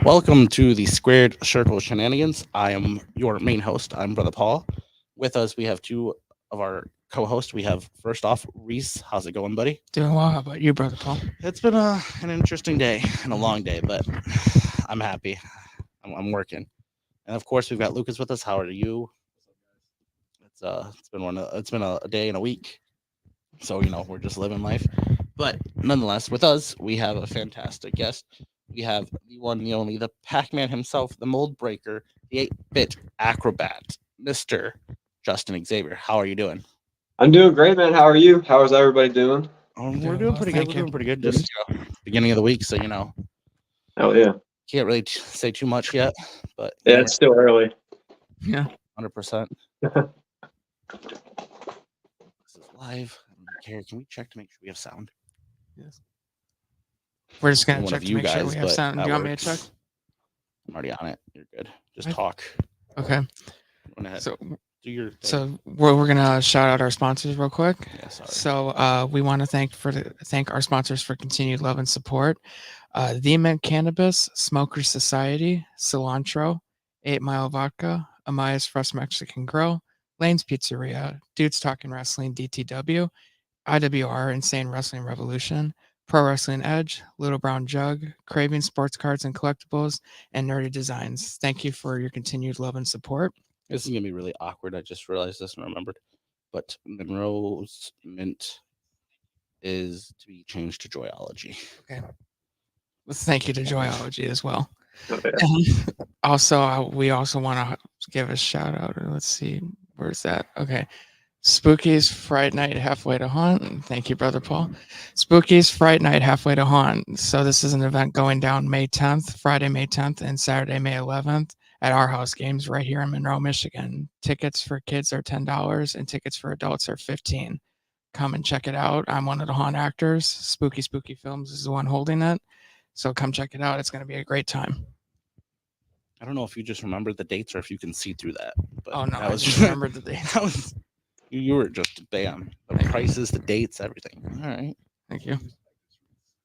Welcome to the Squared Circle Shenanigans. I am your main host. I'm Brother Paul. With us, we have two of our co-hosts. We have first off Reese. How's it going, buddy? Doing well. How about you, Brother Paul? It's been an interesting day and a long day, but I'm happy. I'm working, and of course we've got Lucas with us. How are you? It's been a day and a week, so we're just living life. But nonetheless, with us we have a fantastic guest. We have the one, the only, the Pac-Man himself, the mold breaker, the 8-bit acrobat, Mr. Justin Xavier. How are you doing? I'm doing great, man. How are you? How is everybody doing? We're doing pretty good. We're doing pretty good. Just beginning of the week, so Oh yeah. Can't really say too much yet, but yeah, it's still early. Yeah, 100%. This is live. Here, can we check to make sure we have sound? Yes. We're just gonna One check of to you make sure guys, we have but sound. Do that you want me to check? works. I'm already on it. You're good. Just Right. talk. Okay. Go ahead. So Do your thing. So we're gonna shout out our sponsors real quick. Yeah, sorry. So we want to thank our sponsors for continued love and support. The Mint Cannabis, Smokers Society, Cilantro, 8 Mile Vodka, Amaya's Fresh Mexican Grill, Lane's Pizzeria, Dudes Talking Wrestling, DTW, IWR, Insane Wrestling Revolution, Pro Wrestling Edge, Little Brown Jug, Craving Sports Cards and Collectibles, and Nerdy Designs. Thank you for your continued love and support. This is gonna be really awkward. I just realized this and remembered. But Monroe's Mint is to be changed to Joyology. Okay. Thank you to Joyology as well. Okay. And also, we also want to give a shout out. Let's see, where's that? Okay. Spooky's Fright Night Halfway to Haunt. Thank you, Brother Paul. Spooky's Fright Night Halfway to Haunt. So this is an event going down May 10th, Friday, May 10th, and Saturday, May 11th at our house games right here in Monroe, Michigan. Tickets for kids are $10 and tickets for adults are $15. Come and check it out. I'm one of the haunt actors. Spooky Films is the one holding it. So come check it out. It's going to be a great time. I don't know if you just remembered the dates or if you can see through that. But Oh, no, that I was just remembered the date. That was you were just bam. The prices, the dates, everything. All right. Thank you.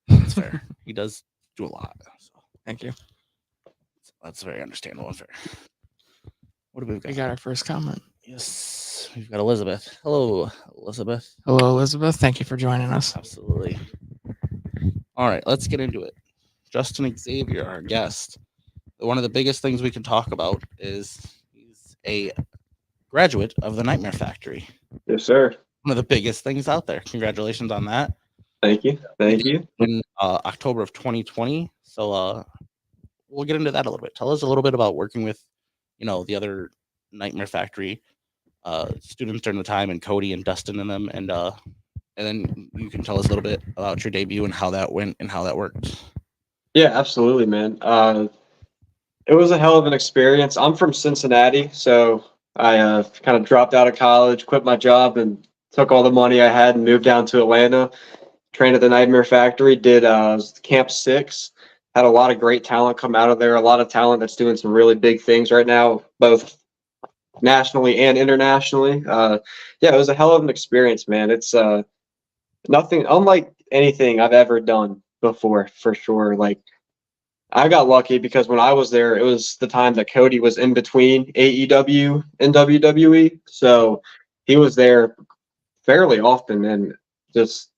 That's fair. He does do a lot. So Thank you. that's very understandable and fair. What do we got? We got our first comment. Yes. We've got Elizabeth. Hello, Elizabeth. Hello, Elizabeth. Thank you for joining us. Absolutely. All right, let's get into it. Justin Xavier, our guest. One of the biggest things we can talk about is he's a graduate of the Nightmare Factory. Yes, sir. One of the biggest things out there. Congratulations on that. Thank you. Thank you. In October of 2020. So we'll get into that a little bit. Tell us a little bit about working with, the other Nightmare Factory students during the time, and Cody and Dustin and them, and then you can tell us a little bit about your debut and how that went and how that worked. Yeah, absolutely, man. It was a hell of an experience. I'm from Cincinnati, so I kind of dropped out of college, quit my job, and took all the money I had and moved down to Atlanta. Trained at the Nightmare Factory, did Camp 6. Had a lot of great talent come out of there, a lot of talent that's doing some really big things right now, both nationally and internationally. It was a hell of an experience, man. It's nothing unlike anything I've ever done before, for sure. Like, I got lucky because when I was there, it was the time that Cody was in between AEW and WWE. So he was there fairly often. And just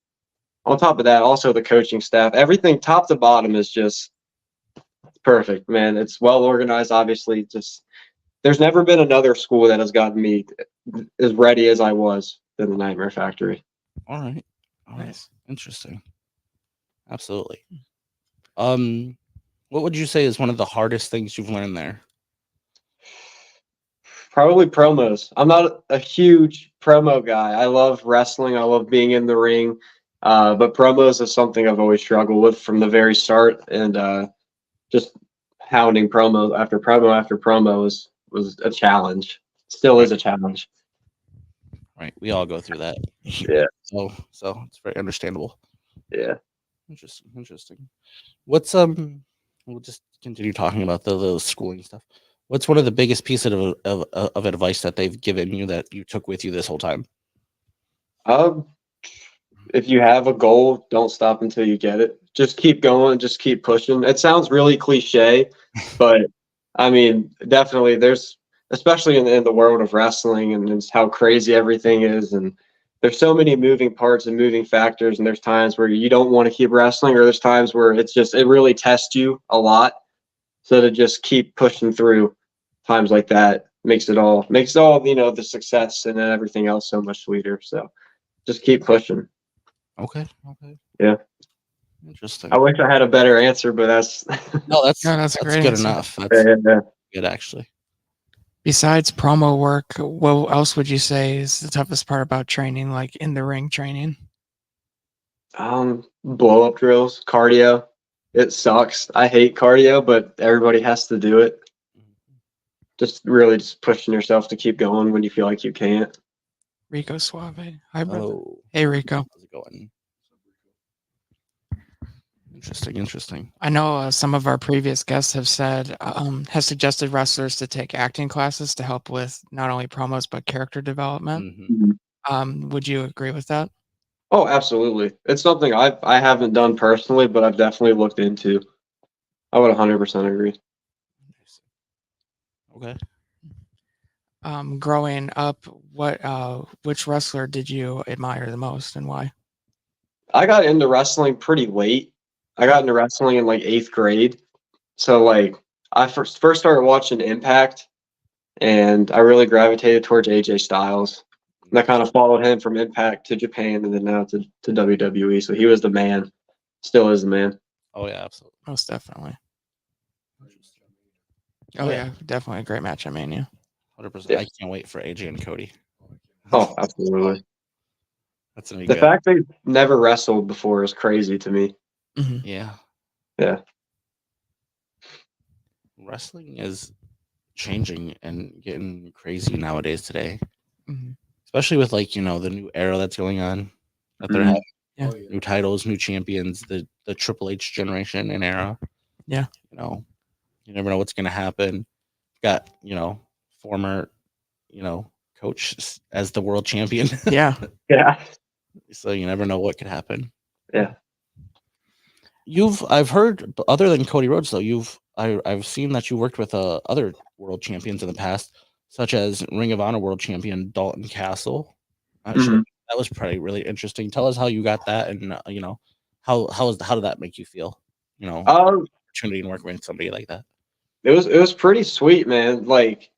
on top of that, also the coaching staff, everything top to bottom is just perfect, man. It's well organized, obviously. Just there's never been another school that has gotten me as ready as I was than the Nightmare Factory. All right. Nice. Interesting. Absolutely. What would you say is one of the hardest things you've learned there? Probably promos. I'm not a huge promo guy. I love wrestling. I love being in the ring. But promos is something I've always struggled with from the very start. And just hounding promo after promo was a challenge. Still is a challenge. Right. We all go through that. Yeah. So it's very understandable. Yeah. Interesting. What's we'll just continue talking about the schooling stuff. What's one of the biggest pieces of advice that they've given you that you took with you this whole time? If you have a goal, don't stop until you get it. Just keep going, just keep pushing. It sounds really cliche, But I mean, definitely there's, especially in the world of wrestling and just how crazy everything is, and there's so many moving parts and moving factors, and there's times where you don't want to keep wrestling, or there's times where it really tests you a lot. So to just keep pushing through times like that makes it all, the success and then everything else so much sweeter. So just keep pushing. Okay. Okay. Yeah. Interesting. I wish I had a better answer, but that's No, that's No, that's a great good answer. enough. That's yeah. good actually. Besides promo work, what else would you say is the toughest part about training, like in the ring training? Blow up drills, cardio. It sucks. I hate cardio, but everybody has to do it. Just really just pushing yourself to keep going when you feel like you can't. Rico Suave. Hi, brother. Oh, Hey, Rico. how's it going? Interesting. I know some of our previous guests have suggested wrestlers to take acting classes to help with not only promos but character development. Mhm. Would you agree with that? Oh, absolutely. It's something I haven't done personally, but I've definitely looked into. I would 100% agree. Okay. Growing up, which wrestler did you admire the most and why? I got into wrestling pretty late. I got into wrestling in like 8th grade. So like I first started watching Impact, and I really gravitated towards AJ Styles. And I kind of followed him from Impact to Japan and then now to WWE. So he was the man, still is the man. Oh yeah, absolutely. Most definitely. Oh yeah, definitely a great match at Mania. 100%. Yeah. I can't wait for AJ and Cody. Oh, absolutely. That's gonna be The good. fact they've never wrestled before is crazy to me. Mhm. Yeah. Yeah. Wrestling is changing and getting crazy nowadays today. Mhm. Especially with like, the new era that's going on. That they're Mhm. having Yeah. new titles, new champions, the Triple H generation and era. Yeah. You never know what's gonna happen. Got, former, coach as the world champion. Yeah. Yeah. So you never know what could happen. Yeah. I've heard, other than Cody Rhodes though, I've seen that you worked with other world champions in the past, such as Ring of Honor world champion Dalton Castle. Actually, Mhm. that was probably really interesting. Tell us how you got that, and how did that make you feel? Opportunity and working with somebody like that. It was pretty sweet, man. Like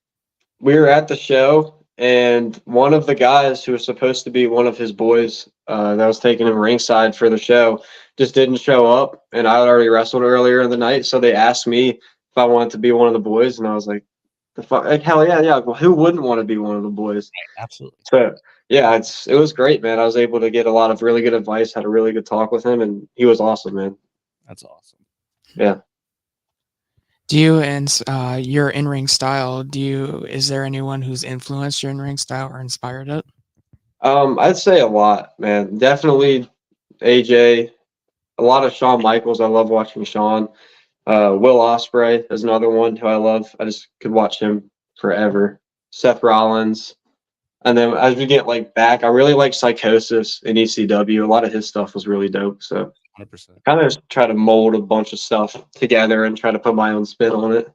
we were at the show, and one of the guys who was supposed to be one of his boys that was taking him ringside for the show just didn't show up, and I had already wrestled earlier in the night, so they asked me if I wanted to be one of the boys, and I was like, "The fuck, like, hell yeah, yeah! Well, who wouldn't want to be one of the boys?" Absolutely. So yeah, it was great, man. I was able to get a lot of really good advice, had a really good talk with him, and he was awesome, man. That's awesome. Yeah. Do you and your in-ring style? Is there anyone who's influenced your in-ring style or inspired it? I'd say a lot, man. Definitely AJ. A lot of Shawn Michaels. I love watching Shawn. Will Ospreay is another one who I love. I just could watch him forever. Seth Rollins. And then as we get like back, I really like Psychosis in ECW. A lot of his stuff was really dope. So 100%. kind of just try to mold a bunch of stuff together and try to put my own spin on it.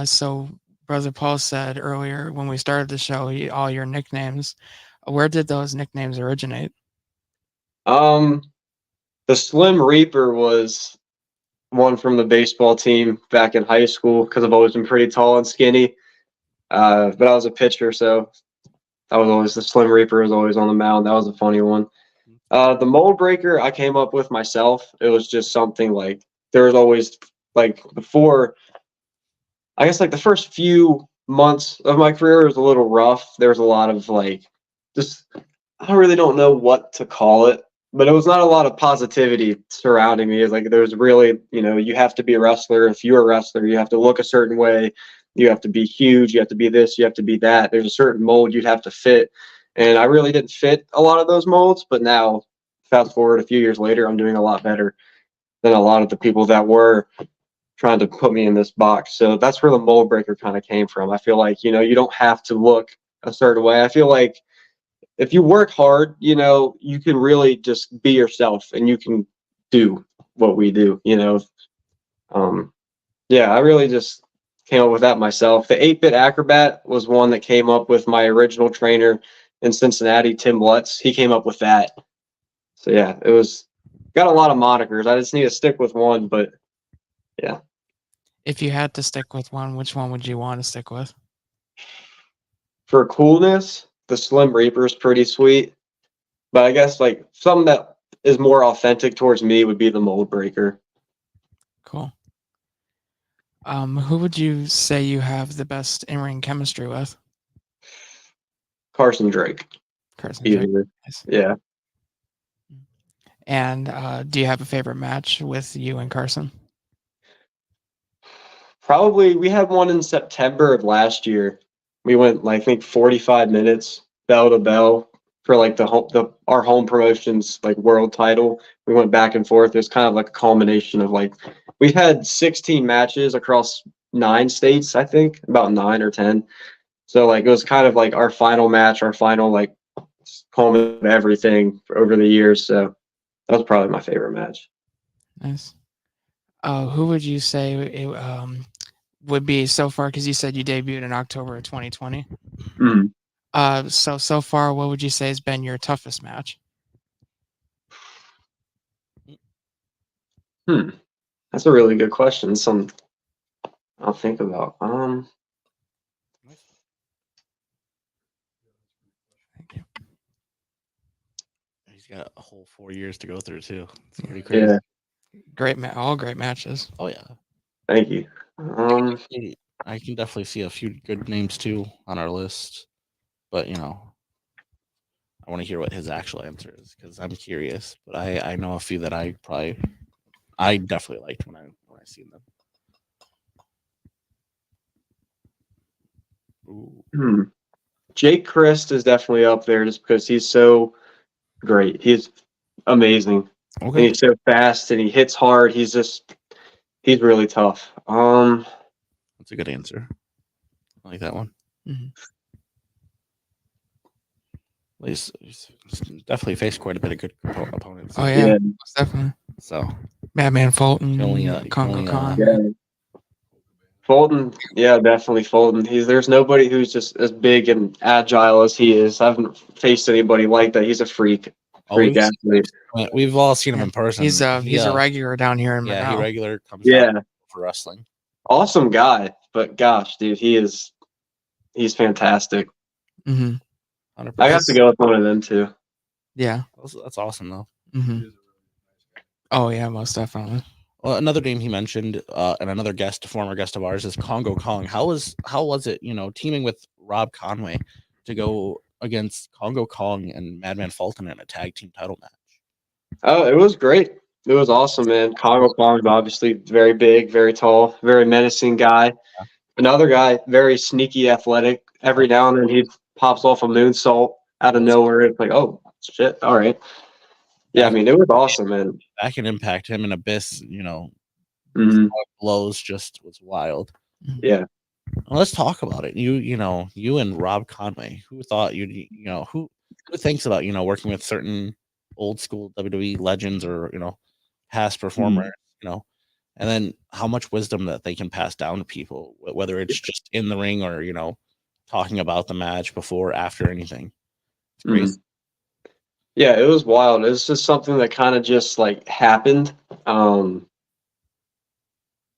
So Brother Paul said earlier when we started the show, all your nicknames. Where did those nicknames originate? The Slim Reaper was one from the baseball team back in high school because I've always been pretty tall and skinny. But I was a pitcher, so I was always the Slim Reaper was always on the mound. That was a funny one. The Mold Breaker I came up with myself. It was just something like there was always like before. I guess like the first few months of my career was a little rough. There was a lot of like just I really don't know what to call it, but it was not a lot of positivity surrounding me. It's like there's really, you have to be a wrestler. If you're a wrestler, you have to look a certain way. You have to be huge. You have to be this. You have to be that. There's a certain mold you'd have to fit. And I really didn't fit a lot of those molds. But now, fast forward a few years later, I'm doing a lot better than a lot of the people that were trying to put me in this box. So that's where the mold breaker kind of came from. I feel like, you don't have to look a certain way. I feel like if you work hard, you can really just be yourself and you can do what we do. Yeah, I really just came up with that myself. The 8-bit acrobat was one that came up with my original trainer in Cincinnati, Tim Lutz. He came up with that. So yeah, it was got a lot of monikers. I just need to stick with one, but yeah. If you had to stick with one, which one would you want to stick with? For coolness, the Slim Reaper is pretty sweet. But I guess like something that is more authentic towards me would be the Mold Breaker. Cool. Who would you say you have the best in-ring chemistry with? Carson Drake. Carson Drake. Easily. Nice. Yeah. And do you have a favorite match with you and Carson? Probably we had one in September of last year. We went like I think 45 minutes bell to bell for like our home promotions like world title. We went back and forth. It was kind of like a culmination of like we had 16 matches across 9 states, I think, about 9 or 10. So like it was kind of like our final match, our final like culmination of everything over the years. So that was probably my favorite match. Nice. Who would you say would be so far? Because you said you debuted in October of 2020. So far, what would you say has been your toughest match? That's a really good question. Some I'll think about. Thank you. He's got a whole 4 years to go through too. It's pretty crazy. Yeah. All great matches. Oh yeah. Thank you. I can definitely see a few good names too on our list, but I want to hear what his actual answer is because I'm curious. But I know a few that I definitely liked when I seen them. Ooh. Jake Christ is definitely up there just because he's so great. He's amazing. Okay. And he's so fast and he hits hard. He's really tough. That's a good answer. I like that one. Mm-hmm. He's definitely faced quite a bit of good opponents. Oh yeah, definitely. So Madman Fulton, Congo Khan. Yeah. Fulton, yeah, definitely Fulton. There's nobody who's just as big and agile as he is. I haven't faced anybody like that. He's a freak athlete. We've all seen him in person. He's a regular down here in Monroe. Monroe. He regular comes down for wrestling. Awesome guy, but gosh, dude, he's fantastic. Mm-hmm. I have to go with one of them too. Yeah, that's awesome though. Mm-hmm. Oh yeah, most definitely. Well, another name he mentioned, and another former guest of ours, is Congo Kong. How was it, teaming with Rob Conway to go against Congo Kong and Madman Fulton in a tag team title match? Oh, it was great. It was awesome, man. Congo Kong is obviously very big, very tall, very menacing guy. Yeah. Another guy, very sneaky, athletic. Every now and then he pops off a moonsault out of nowhere. It's like, oh shit! All right. Yeah, I mean, it was awesome, man. Back in Impact, him and Abyss, blows just was wild. Yeah. Well, let's talk about it. You and Rob Conway. Who thought who thinks about working with certain old school WWE legends or past performers, and then how much wisdom that they can pass down to people, whether it's just in the ring or talking about the match before, after, anything. It's crazy. Yeah, it was wild. It was just something that kind of just like happened.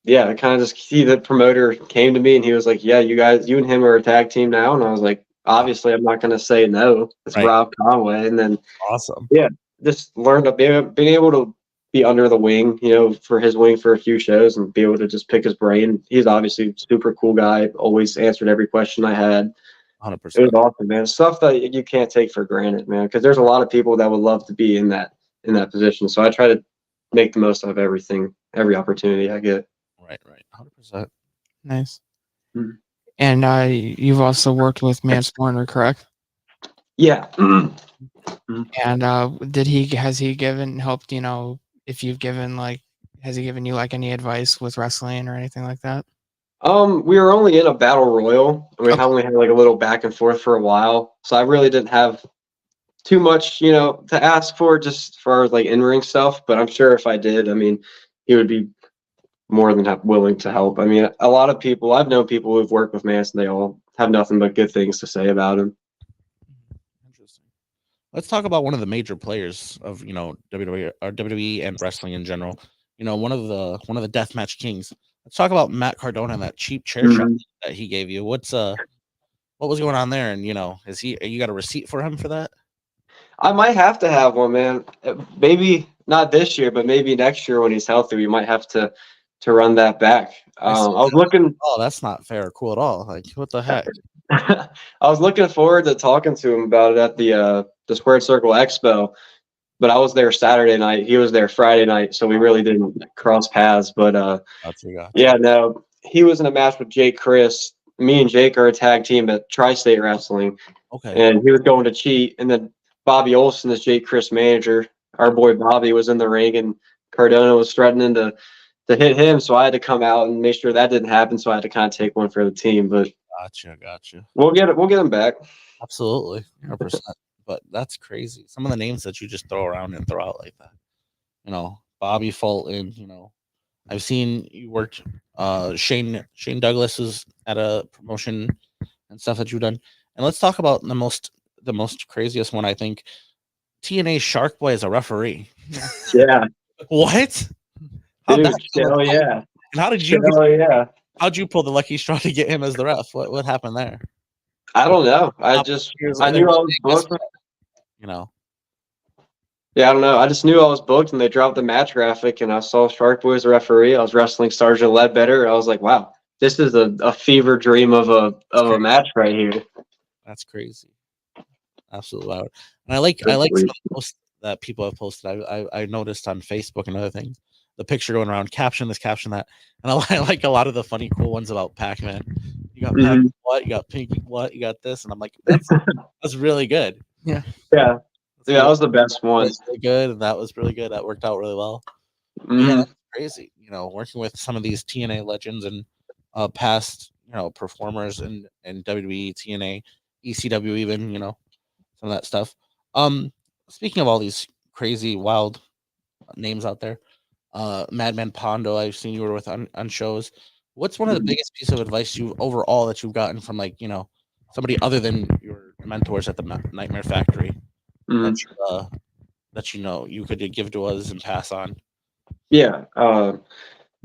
Yeah, I kind of just the promoter came to me and he was like, "Yeah, you and him are a tag team now," and I was like, "Obviously, I'm not going to say no." It's right. Rob Conway, and then awesome. Yeah, just learned being able to be under the wing, for his wing for a few shows and be able to just pick his brain. He's obviously a super cool guy. Always answered every question I had. 100%. It was awesome, man. Stuff that you can't take for granted, man. Because there's a lot of people that would love to be in that position. So I try to make the most of everything, every opportunity I get. Right. 100%. Nice. Mm-hmm. And you've also worked with Mance Warner, correct? Yeah. And has he helped, if you've given has he given you any advice with wrestling or anything like that? We were only in a battle royal. We only had a little back and forth for a while. So I really didn't have too much, to ask for just as far as in-ring stuff. But I'm sure if I did, I mean, he would be more than willing to help. I mean, a lot of people, I've known people who've worked with Manson, they all have nothing but good things to say about him. Interesting. Let's talk about one of the major players of WWE or WWE and wrestling in general. One of the deathmatch kings. Let's talk about Matt Cardona and that cheap chair shot that he gave you. What was going on there? And you got a receipt for him for that? I might have to have one, man. Maybe not this year, but maybe next year when he's healthy, we might have to run that back. I was looking. Oh, that's not fair or cool at all. Like, what the heck? I was looking forward to talking to him about it at the Squared Circle Expo, but I was there Saturday night. He was there Friday night, so we really didn't cross paths. But Gotcha. yeah, no, he was in a match with Jake Chris. Me and Jake are a tag team at Tri-State Wrestling. Okay. And he was going to cheat, and then Bobby Olson is Jake Chris' manager. Our boy Bobby was in the ring, and Cardona was threatening to hit him, so I had to come out and make sure that didn't happen. So I had to kind of take one for the team. But Gotcha. we'll get him back. Absolutely, 100%. But that's crazy. Some of the names that you just throw around and throw out like that. Bobby Fulton. I've seen you worked. Shane Douglas was at a promotion and stuff that you've done. And let's talk about the most craziest one. I think TNA Shark Boy is a referee. Yeah. What? Dude, hell yeah. And how did you? Hell yeah. How'd you pull the lucky straw to get him as the ref? What happened there? I don't know. I knew I was booked. Yeah, I don't know. I just knew I was booked, and they dropped the match graphic, and I saw Shark Boy as a referee. I was wrestling Sergeant Ledbetter. I was like, wow, this is a fever dream of a match right here. That's crazy. Absolutely loud. And I like some of the posts that people have posted. I noticed on Facebook and other things. The picture going around, caption this, caption that. And I like a lot of the funny, cool ones about Pac-Man. You got Pac-Man what? You got Pinky what? You got this. And I'm like, that's really good. Yeah. Yeah. Yeah, that was the best one. Really good, and that was really good. That worked out really well. Yeah, that's crazy. Working with some of these TNA legends and past performers in WWE, TNA, ECW, even some of that stuff. Speaking of all these crazy, wild names out there, Madman Pondo, I've seen you were with on shows. What's one of the biggest piece of advice overall that you've gotten from somebody other than your mentors at the Nightmare Factory? That you could give to us and pass on? Yeah, I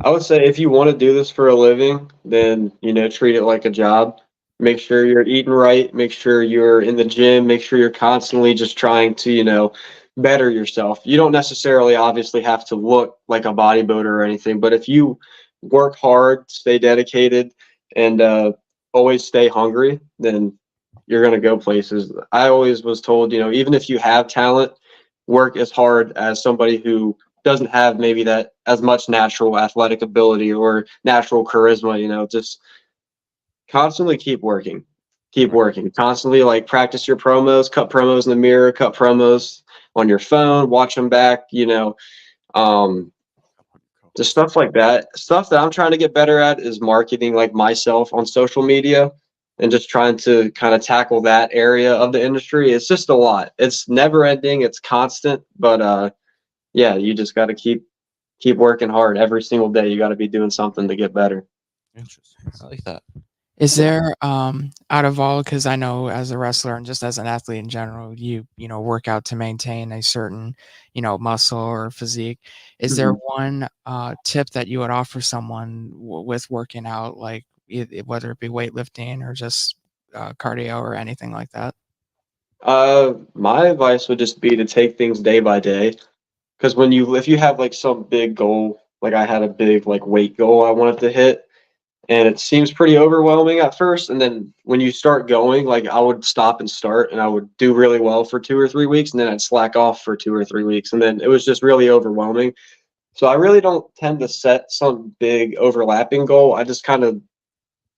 would say if you want to do this for a living, then treat it like a job. Make sure you're eating right. Make sure you're in the gym. Make sure you're constantly just trying to better yourself. You don't necessarily obviously have to look like a bodybuilder or anything, but if you work hard, stay dedicated, and always stay hungry, then you're going to go places. I always was told, even if you have talent, work as hard as somebody who doesn't have maybe that as much natural athletic ability or natural charisma. Just constantly keep working, constantly practice your promos, cut promos in the mirror, cut promos on your phone, watch them back, just stuff like that. Stuff that I'm trying to get better at is marketing myself on social media. And just trying to kind of tackle that area of the industry. It's just a lot. It's never ending. It's constant. But yeah, you just got to keep working hard every single day. You got to be doing something to get better. Interesting. I like that. Is there out of all, because I know as a wrestler and just as an athlete in general, you work out to maintain a certain muscle or physique. Is there one tip that you would offer someone with working out, whether it be weightlifting or just cardio or anything like that? My advice would just be to take things day by day, because if you have some big goal, I had a big weight goal I wanted to hit, and it seems pretty overwhelming at first, and then when you start going, I would stop and start, and I would do really well for 2 or 3 weeks, and then I'd slack off for 2 or 3 weeks, and then it was just really overwhelming. So I really don't tend to set some big overlapping goal. I just kind of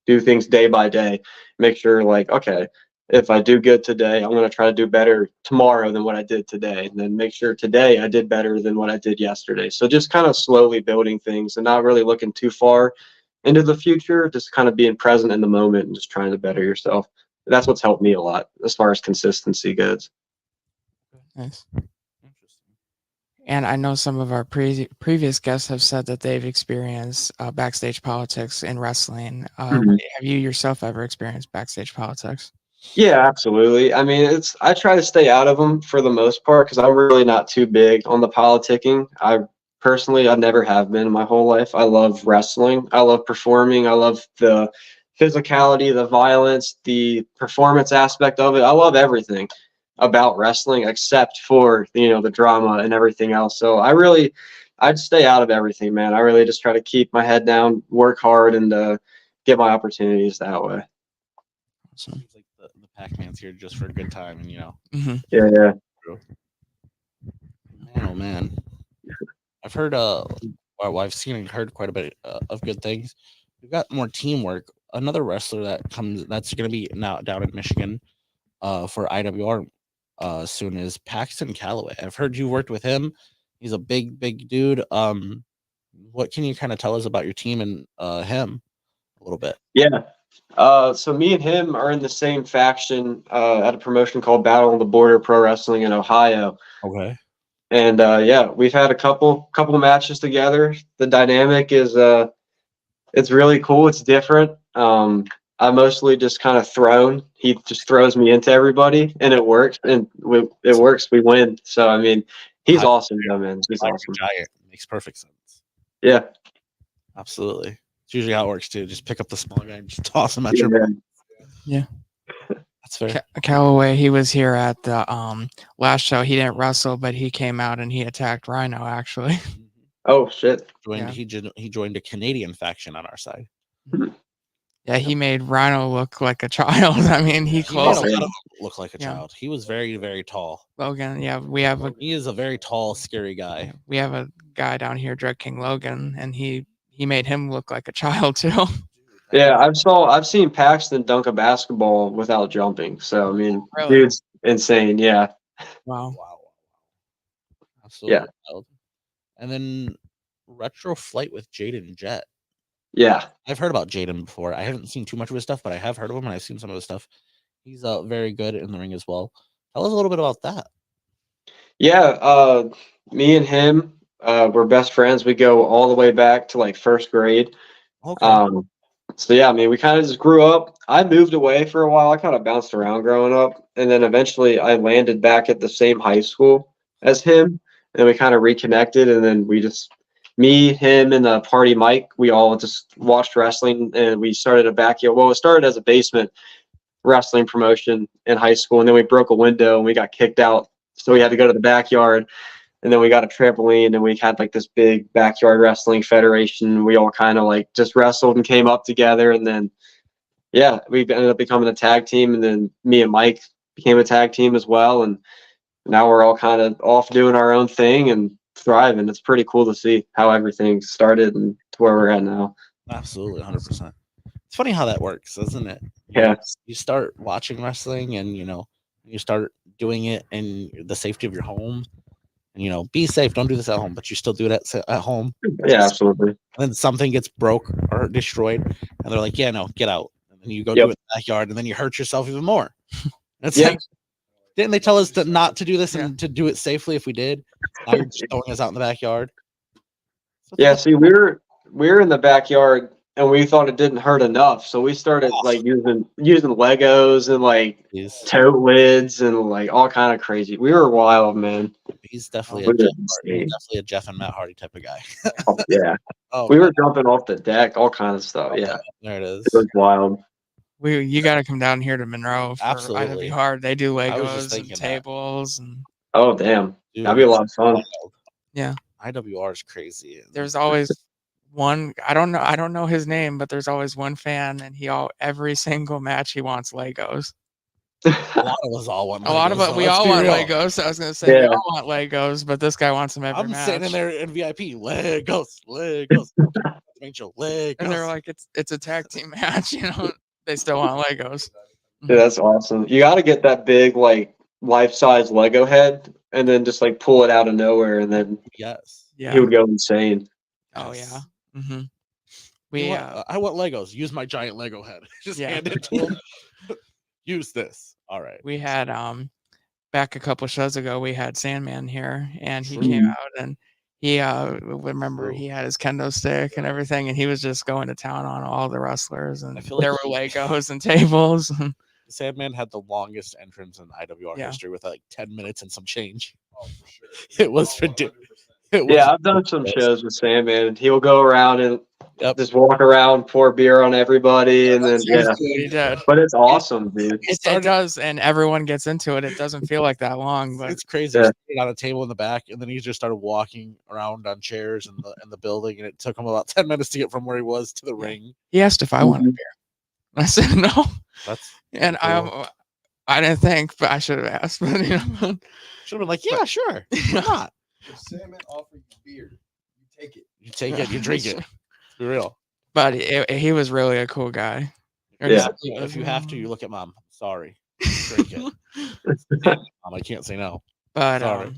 do things day by day, make sure okay, if I do good today, I'm going to try to do better tomorrow than what I did today, and then make sure today I did better than what I did yesterday. So just kind of slowly building things and not really looking too far into the future, just kind of being present in the moment and just trying to better yourself. That's what's helped me a lot as far as consistency goes. Nice. Interesting. And I know some of our previous guests have said that they've experienced backstage politics in wrestling. Mhm. Have you yourself ever experienced backstage politics? Yeah, absolutely. I mean, I try to stay out of them for the most part because I'm really not too big on the politicking. I never have been my whole life. I love wrestling. I love performing. I love the physicality, the violence, the performance aspect of it. I love everything about wrestling except for, the drama and everything else. So I'd stay out of everything, man. I really just try to keep my head down, work hard, and get my opportunities that way. Seems like the Pac-Man's here just for a good time, and Mm-hmm. Yeah, yeah. man, oh man, I've heard well, I've seen and heard quite a bit of good things. We've got more teamwork. Another wrestler that's going to be now down in Michigan, for IWR, soon is Paxton Calloway. I've heard you worked with him. He's a big dude. What can you kind of tell us about your team and him a little bit? Yeah. So me and him are in the same faction at a promotion called Battle on the Border Pro Wrestling in Ohio. Okay. And yeah, we've had a couple matches together. The dynamic is it's really cool. It's different. I mostly just kind of thrown. He just throws me into everybody, and it works. And it works. We win. So I mean, he's awesome, though, man. He's awesome. Giant makes perfect sense. Yeah. Absolutely. It's usually how it works too. Just pick up the small guy and just toss him at Yeah. your. Yeah. That's fair. Calloway, he was here at the last show. He didn't wrestle, but he came out and he attacked Rhino, actually. Oh shit. He joined a Canadian faction on our side. Yeah, he made Rhino look like a child. I mean, he made closed a lot him. of look like a child. He was very tall. Logan, yeah, He is a very tall, scary guy. we have a guy down here, Drag King Logan, and he made him look like a child too. Yeah, I've seen Paxton dunk a basketball without jumping. So I mean, Really? dude's insane. Yeah. Wow. Absolutely wild. And then Retro Flight with Jaden Jet. Yeah. I've heard about Jaden before. I haven't seen too much of his stuff, but I have heard of him and I've seen some of his stuff. He's very good in the ring as well. Tell us a little bit about that. Yeah, me and him, we're best friends. We go all the way back to like first grade. Okay. So yeah, I mean, we kind of just grew up. I moved away for a while. I kind of bounced around growing up, and then eventually I landed back at the same high school as him, and we kind of reconnected. And then me, him, and Party Mike, we all just watched wrestling, and we started a backyard. Well, it started as a basement wrestling promotion in high school, and then we broke a window and we got kicked out, so we had to go to the backyard. And then we got a trampoline, and we had like this big backyard wrestling federation. We all kind of like just wrestled and came up together. And then, yeah, we ended up becoming a tag team. And then me and Mike became a tag team as well. And now we're all kind of off doing our own thing and thriving. It's pretty cool to see how everything started and to where we're at now. Absolutely, 100%. It's funny how that works, isn't it? Yeah. You start watching wrestling and, you start doing it in the safety of your home. And, be safe. Don't do this at home, but you still do it at home. Yeah, absolutely. And then something gets broke or destroyed, and they're like, "Yeah, no, get out." And then you go Yep. do it in the backyard, and then you hurt yourself even more. And it's Yeah. like, didn't they tell us not to do this and to do it safely if we did? Now you're just throwing us out in the backyard. So Yeah, see, we were in the backyard and we thought it didn't hurt enough, so we started like using Legos and like tote lids and like all kind of crazy. We were wild, man. He's definitely a Jeff and Matt Hardy type of guy. Oh, yeah. Oh, we were jumping off the deck, all kind of stuff. Yeah, there it is. It was wild. You got to come down here to Monroe for Absolutely. IWR. They do I was just Legos and thinking tables and. Oh damn, Dude, that'd be a lot of fun. Yeah, IWR is crazy. There's always one. I don't know his name, but there's always one fan, and every single match he wants Legos. A lot of us all want Legos. A lot of us, we all want Legos. I was gonna say we all want Legos, but this guy wants them every match. I'm sitting there in VIP, Legos, Angel, Legos. And they're like, it's a tag team match, they still want Legos. Dude, that's awesome. You got to get that big like life-size Lego head, and then just like pull it out of nowhere, and then he would go insane. Oh yeah. Mm-hmm. I want Legos. Use my giant Lego head. Just hand it to him. Use this. All right. We had back a couple shows ago, we had Sandman here, and he True. came out and he remember True. he had his kendo stick and everything, and he was just going to town on all the wrestlers, and I feel like there were Legos and tables. Sandman had the longest entrance in IWR Yeah. history with like 10 minutes and some change. Oh, for sure. It was ridiculous. It was Yeah, I've done some ridiculous. shows with Sandman, and he'll go around and Yep. just walk around, pour beer on everybody, and then That's what he did. But it's awesome, dude. It does, and everyone gets into it. It doesn't feel like that long, but It's crazy. Yeah. He started on a table in the back, and then he just started walking around on chairs in the building, and it took him about 10 minutes to get from where he was to the ring. he asked if I wanted a beer. I said no, That's and cool. I didn't think, but I should have asked. But should have been like, yeah, sure. Why not? If Sandman offers you beer, you take it. You take it, you drink it. Be real. But he was really a cool guy. Yeah. If you have to, you look at mom. Sorry. Drink it. Mom, I can't say no. But Sorry.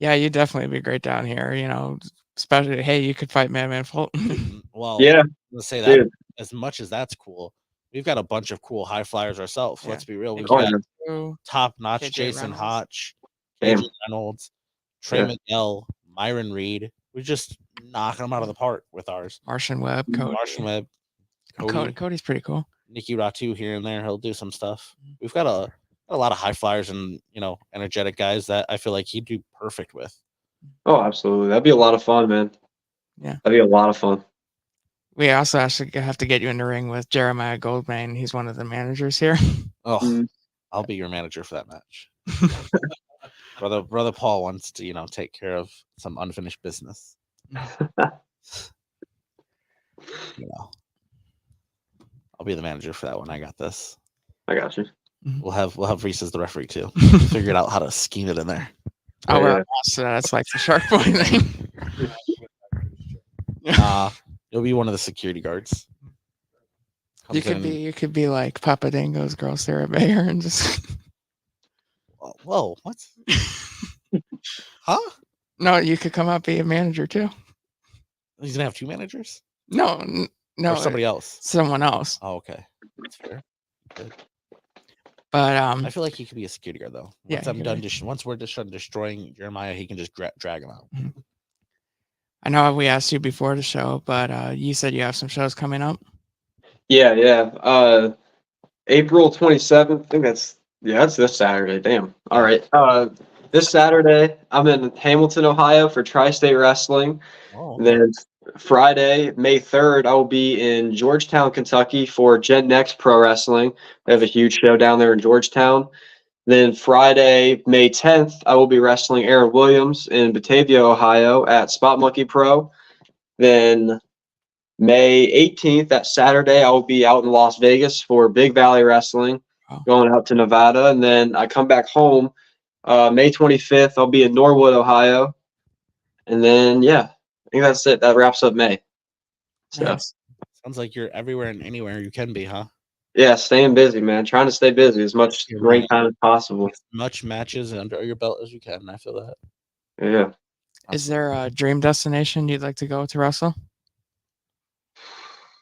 yeah, you'd definitely be great down here. You know, especially hey, you could fight Madman Fulton. Well, Yeah, let's say that dude. as much as that's cool, we've got a bunch of cool high flyers ourselves. Yeah. Let's be real. We've Oh, got yeah. top-notch KJ Jason Reynolds. Hotch, Damn. KJ Reynolds, Trey Miguel, Myron Reed. We just knocking them out of the park with ours. Martian Webb, Cody. Martian Webb, Cody, Cody's pretty cool. Nikki Ratu here and there. He'll do some stuff. We've got a lot of high flyers and energetic guys that I feel like he'd do perfect with. Oh, absolutely. That'd be a lot of fun, man. Yeah. That'd be a lot of fun. We also actually have to get you in the ring with Jeremiah Goldman. He's one of the managers here. Oh, Mhm. I'll be your manager for that match. Brother Paul wants to, take care of some unfinished business. I'll be the manager for that one. I got this. I got you. We'll have Reese as the referee too. Figured out how to scheme it in there. Oh, Yeah. well, so that's like the Shark Boy thing. You'll be one of the security guards. You Comes in- could be like Papa Dango's girl Sarah Bayer and just Whoa, what? Huh? no, you could come up be a manager too. He's gonna have two managers? No, Or somebody else? someone else. Oh, okay. That's fair. Good. But I feel like he could be a security guard though. Yeah, Once he I'm could done, be. once we're just done destroying Jeremiah, he can just drag him out. I know we asked you before the show, but you said you have some shows coming up. Yeah. April 27th. I think that's this Saturday. Damn. All right. This Saturday, I'm in Hamilton, Ohio for Tri-State Wrestling. Oh, And then Friday, May 3rd, I will be in Georgetown, Kentucky for Gen Next Pro Wrestling. They have a huge show down there in Georgetown. Then Friday, May 10th, I will be wrestling Aaron Williams in Batavia, Ohio at Spot Monkey Pro. Then May 18th, that Saturday, I will be out in Las Vegas for Big Valley Wrestling, Wow. going out to Nevada. And then I come back home May 25th, I'll be in Norwood, Ohio. And then, yeah, I think that's it. That wraps up May. So, Nice. sounds like you're everywhere and anywhere you can be, huh? yeah, staying busy, man. Trying to stay busy as much You're ring right. time as possible. As much matches under your belt as you can. I feel that. Yeah. Is there a dream destination you'd like to go to wrestle?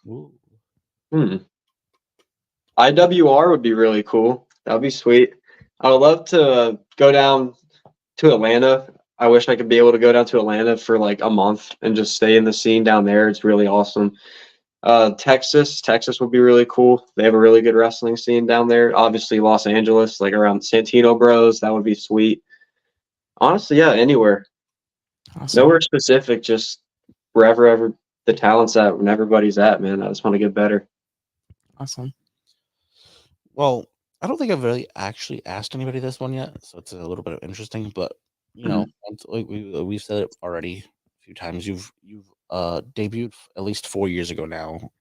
Ooh. IWR would be really cool. That would be sweet. I would love to go down to Atlanta. I wish I could be able to go down to Atlanta for like a month and just stay in the scene down there. It's really awesome. Texas would be really cool. They have a really good wrestling scene down there. Obviously, Los Angeles, like around Santino Bros, that would be sweet. Honestly, yeah, anywhere. Awesome. Nowhere specific, just wherever the talent's at, when everybody's at, man. I just want to get better. Awesome. Well, I don't think I've really actually asked anybody this one yet, so it's a little bit of interesting. But like we've said it already a few times. You've debuted at least 4 years ago now.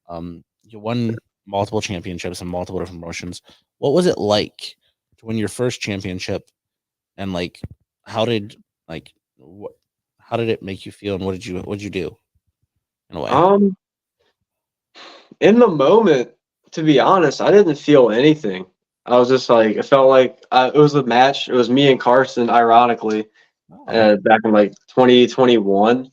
You won multiple championships and multiple different promotions. What was it like to win your first championship? And like, how did it make you feel? And what did you do? In a way. In the moment, to be honest, I didn't feel anything. I was just like, it felt like it was a match. It was me and Carson, ironically, back in like 2021.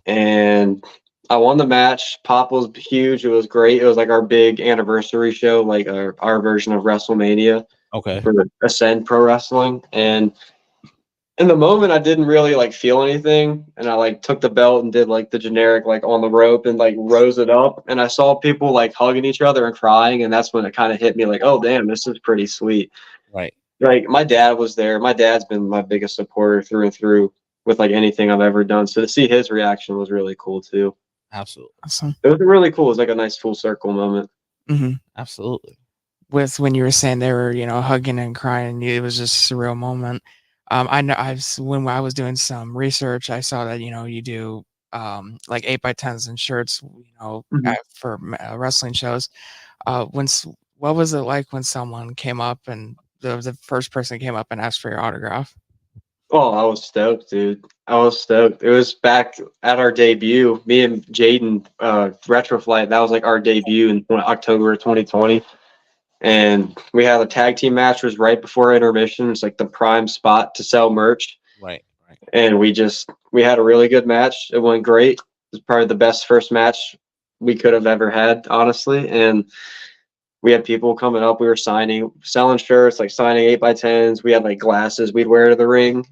And I won the match. Pop was huge. It was great. It was like our big anniversary show, like our version of WrestleMania. Okay. for Ascend Pro Wrestling, and in the moment I didn't really like feel anything, and I like took the belt and did like the generic like on the rope and like rose it up, and I saw people like hugging each other and crying, and that's when it kind of hit me like, oh damn, this is pretty sweet. Right. Like my dad was there. My dad's been my biggest supporter through and through with like anything I've ever done. So to see his reaction was really cool too. Absolutely. Awesome. It was really cool. It was like a nice full circle moment. Hmm. Absolutely. With when you were saying they were, hugging and crying, it was just a surreal moment. I know when I was doing some research, I saw that you do like 8x10s and shirts, Mhm. for wrestling shows. What was it like when someone came up and the first person came up and asked for your autograph? Oh, I was stoked, dude. I was stoked. It was back at our debut. Me and Jaden, Retroflight. That was like our debut in October of 2020. And we had a tag team match. It was right before intermission. It's like the prime spot to sell merch. Right. Right. And we had a really good match. It went great. It was probably the best first match we could have ever had, honestly. And we had people coming up. We were selling shirts, like signing 8x10s. We had like glasses we'd wear to the ring.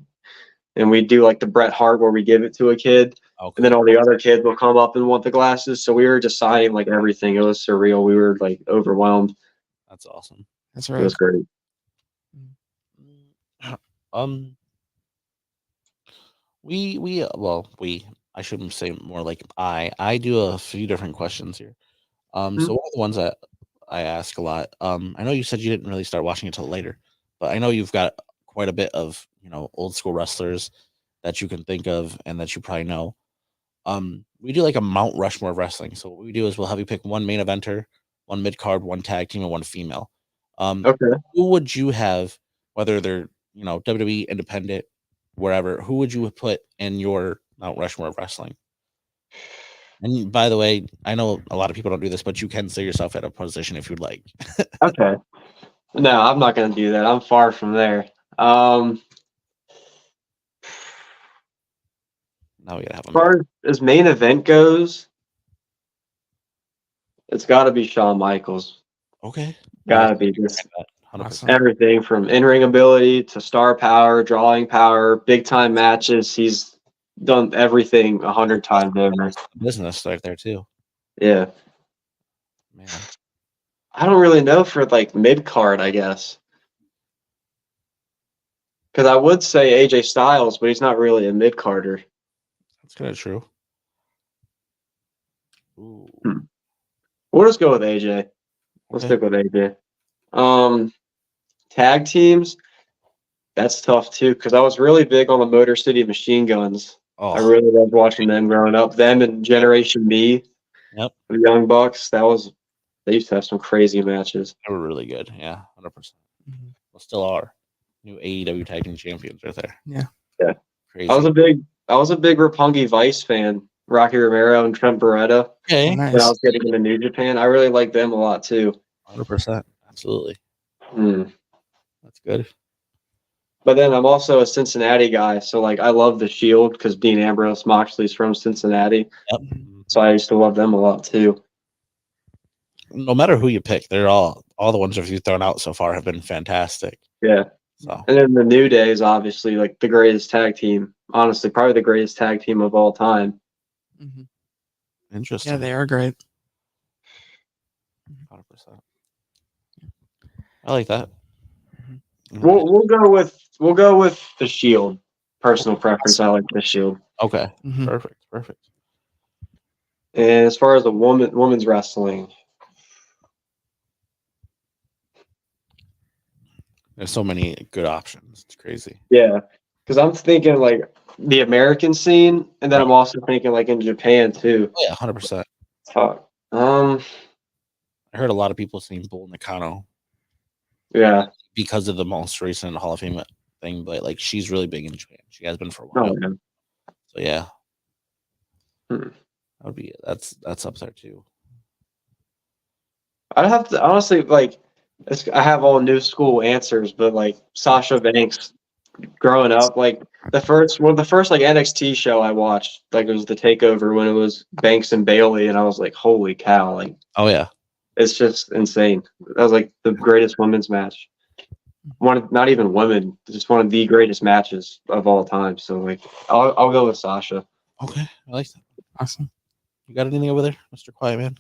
And we'd do like the Bret Hart where we give it to a kid. Okay. And then all the other kids will come up and want the glasses. So we were just signing like everything. It was surreal. We were like overwhelmed. That's awesome. That's It right. was great. I shouldn't say more like I do a few different questions here. So one of the ones that I ask a lot. I know you said you didn't really start watching it till later, but I know you've got quite a bit of old school wrestlers that you can think of and that you probably know. We do like a Mount Rushmore of wrestling. So what we do is we'll have you pick one main eventer, one mid card, one tag team, and one female. Okay. Who would you have, whether they're WWE independent, wherever? Who would you put in your Mount Rushmore of wrestling? And by the way, I know a lot of people don't do this, but you can say yourself at a position if you'd like. Okay. No, I'm not going to do that. I'm far from there. Now we gotta have As a far as main event goes, it's got to be Shawn Michaels. okay. Got to be just 100%. Awesome. everything from in-ring ability to star power, drawing power, big time matches. He's done everything 100 times over. Business right there too. Yeah. Man, I don't really know for like mid card, I guess. Because I would say AJ Styles, but he's not really a mid carder. that's kind of true. Ooh, We'll just go with AJ. We'll okay. stick with AJ. Tag teams, that's tough too, because I was really big on the Motor City Machine Guns. I Oh, really loved watching them growing up. Them and Generation B, yep. the Young Bucks. They used to have some crazy matches. They were really good. Yeah, 100%. Mhm. Well, still are. New AEW Tag Team Champions right there. Yeah. Yeah. Crazy. I was a big Roppongi Vice fan. Rocky Romero and Trent Beretta. Okay. Oh, When I nice. was getting into New Japan, I really liked them a lot too. 100%. Absolutely. Hmm. That's good. But then I'm also a Cincinnati guy, so like I love the Shield because Dean Ambrose Moxley's from Cincinnati, Yep. so I used to love them a lot too. No matter who you pick, they're all the ones that you've thrown out so far have been fantastic. Yeah. So And then the New Day is obviously like the greatest tag team. Honestly, probably the greatest tag team of all time. Mhm. interesting. Yeah, they are great. 100%. I like that. We'll go with the Shield. Personal preference, I like the Shield. Okay. Mhm. Perfect. And as far as the women's wrestling, There's so many good options. It's crazy. yeah, because I'm thinking like the American scene, and then I'm Right. also thinking like in Japan too. Oh, yeah, 100%. Fuck. I heard a lot of people saying Bull Nakano Yeah. because of the most recent Hall of Fame thing, but like she's really big in Japan. She has been for a while. Oh, man. So yeah. Hmm. That would be that's up there too. I'd have to honestly like. I have all new school answers, but like Sasha Banks, growing up, like one of the first like NXT show I watched, like it was the Takeover when it was Banks and Bailey, and I was like, holy cow! Like Oh yeah. it's just insane. That was like the greatest women's match. not even women, just one of the greatest matches of all time. So like, I'll go with Sasha. Okay, I like that. Awesome. You got anything over there, Mr. Quiet Man?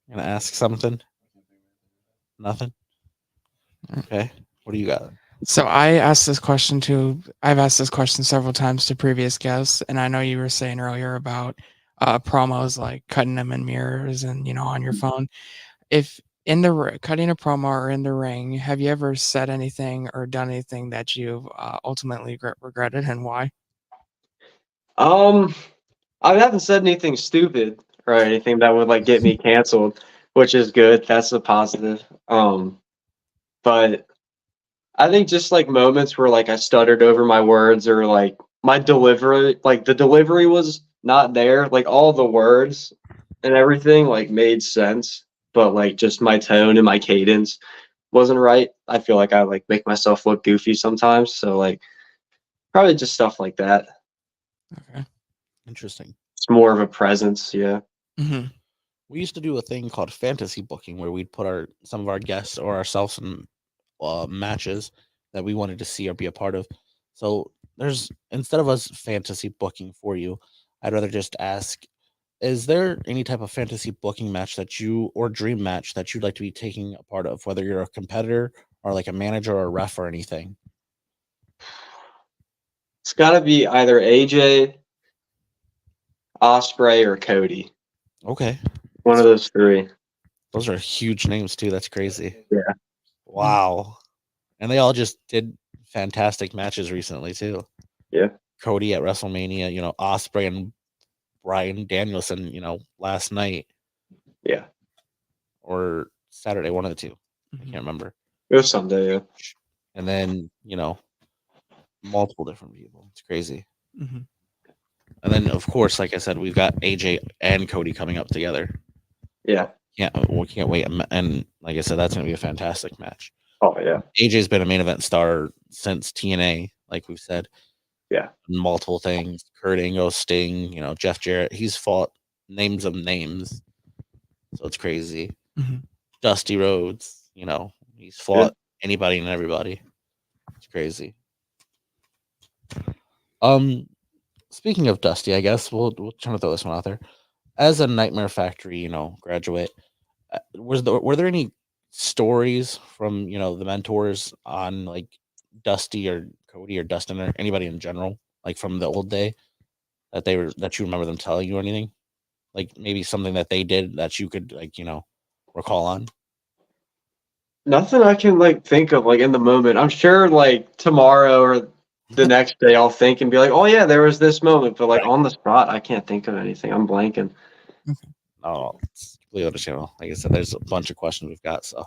Gonna ask something? Nothing. Okay. What do you got? So I've asked this question several times to previous guests, and I know you were saying earlier about promos like cutting them in mirrors and on your phone. If cutting a promo or in the ring, have you ever said anything or done anything that you've ultimately regretted, and why? I haven't said anything stupid or anything that would like get me canceled, which is good. That's a positive. But I think just like moments where like I stuttered over my words or like my delivery, like the delivery was not there. Like all the words and everything like made sense, but like just my tone and my cadence wasn't right. I feel like I like make myself look goofy sometimes. So like probably just stuff like that. Okay. Interesting. It's more of a presence. Yeah. Mm-hmm. We used to do a thing called fantasy booking where we'd put some of our guests or ourselves in matches that we wanted to see or be a part of. So instead of us fantasy booking for you, I'd rather just ask, is there any type of fantasy booking match or dream match that you'd like to be taking a part of, whether you're a competitor or like a manager or a ref or anything? It's got to be either AJ, Osprey, or Cody. Okay. One of those three. Those are huge names too. That's crazy. Yeah. Wow. And they all just did fantastic matches recently too. Yeah. Cody at WrestleMania, Osprey and Bryan Danielson, last night. Yeah. Or Saturday, one of the two. I Mm-hmm. can't remember. It was Sunday, yeah. And then, multiple different people. It's crazy. Mm-hmm. And then, of course, like I said, we've got AJ and Cody coming up together. Yeah. We can't wait. And like I said, that's going to be a fantastic match. Oh, yeah. AJ's been a main event star since TNA, like we've said. Yeah. Multiple things. Kurt Angle, Sting, Jeff Jarrett. He's fought names of names. So it's crazy. Mm-hmm. Dusty Rhodes, he's fought anybody and everybody. It's crazy. Speaking of Dusty, I guess we'll try to throw this one out there. As a Nightmare Factory, graduate, were there any stories from the mentors on like Dusty or Cody or Dustin or anybody in general, like from the old day, that you remember them telling you or anything? Like maybe something that they did that you could like recall on? Nothing I can like think of like in the moment. I'm sure like tomorrow or the next day I'll think and be like, oh yeah, there was this moment, but like on the spot I can't think of anything. I'm blanking. Oh, it's completely understandable. Like I said, there's a bunch of questions we've got, so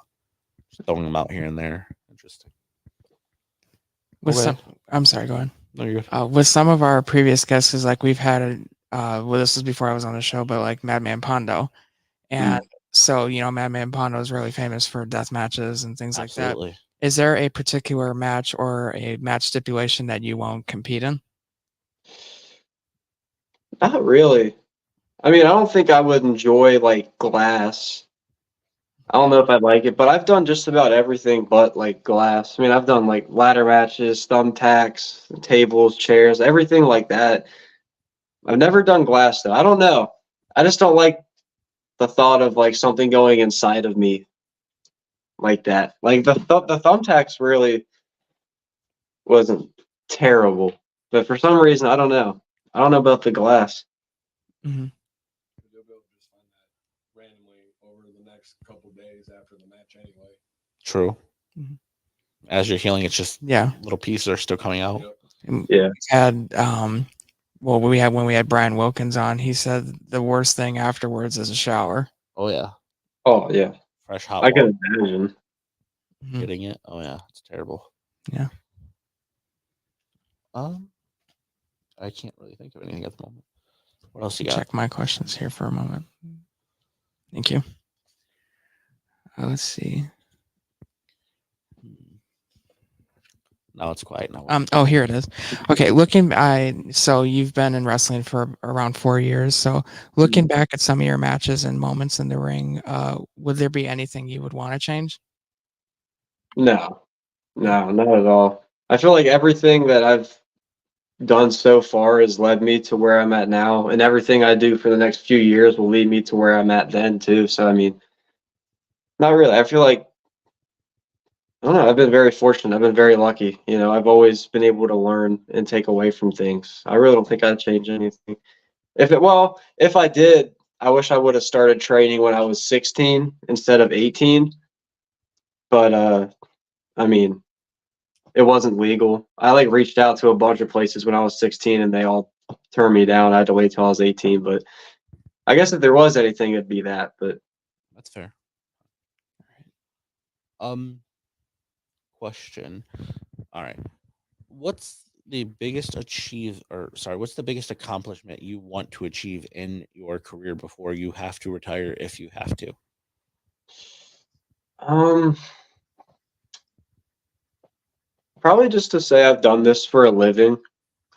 just throwing them out here and there. Interesting. I'm sorry, go ahead. No, you're good. With some of our previous guests, is like we've had this was before I was on the show, but like Madman Pondo, and so Madman Pondo is really famous for death matches and things like that. Absolutely. Is there a particular match or a match stipulation that you won't compete in? Not really. I mean, I don't think I would enjoy like glass. I don't know if I'd like it, but I've done just about everything but like glass. I mean, I've done like ladder matches, thumbtacks, tables, chairs, everything like that. I've never done glass though. I don't know. I just don't like the thought of like something going inside of me like that. Like the thumbtacks really wasn't terrible, but for some reason I don't know. I don't know about the glass. Mm-hmm. You'll be able to just find that randomly over the next couple days after the match anyway. True. Mhm. As you're healing, it's just little pieces are still coming out. Yep. Yeah. When we had Brian Wilkins on, he said the worst thing afterwards is a shower. Oh yeah. Oh yeah. Fresh hot I water. can imagine. Mhm. Getting it. Oh yeah, it's terrible. Yeah. I can't really think of anything at the moment. What else you got? Check my questions here for a moment. Thank you. Let's see. Now it's quiet now. Oh, here it is. Okay, so you've been in wrestling for around 4 years. So looking back at some of your matches and moments in the ring, would there be anything you would want to change? No. No, not at all. I feel like everything that I've done so far has led me to where I'm at now, and everything I do for the next few years will lead me to where I'm at then too. So I mean, not really. I feel like I don't know. I've been very fortunate. I've been very lucky. You know, I've always been able to learn and take away from things. I really don't think I'd change anything. If I did, I wish I would have started training when I was 16 instead of 18. But I mean, it wasn't legal. I like reached out to a bunch of places when I was 16 and they all turned me down. I had to wait till I was 18. But I guess if there was anything, it'd be that. But That's fair. Question. All right. What's the biggest what's the biggest accomplishment you want to achieve in your career before you have to retire if you have to? probably just to say I've done this for a living.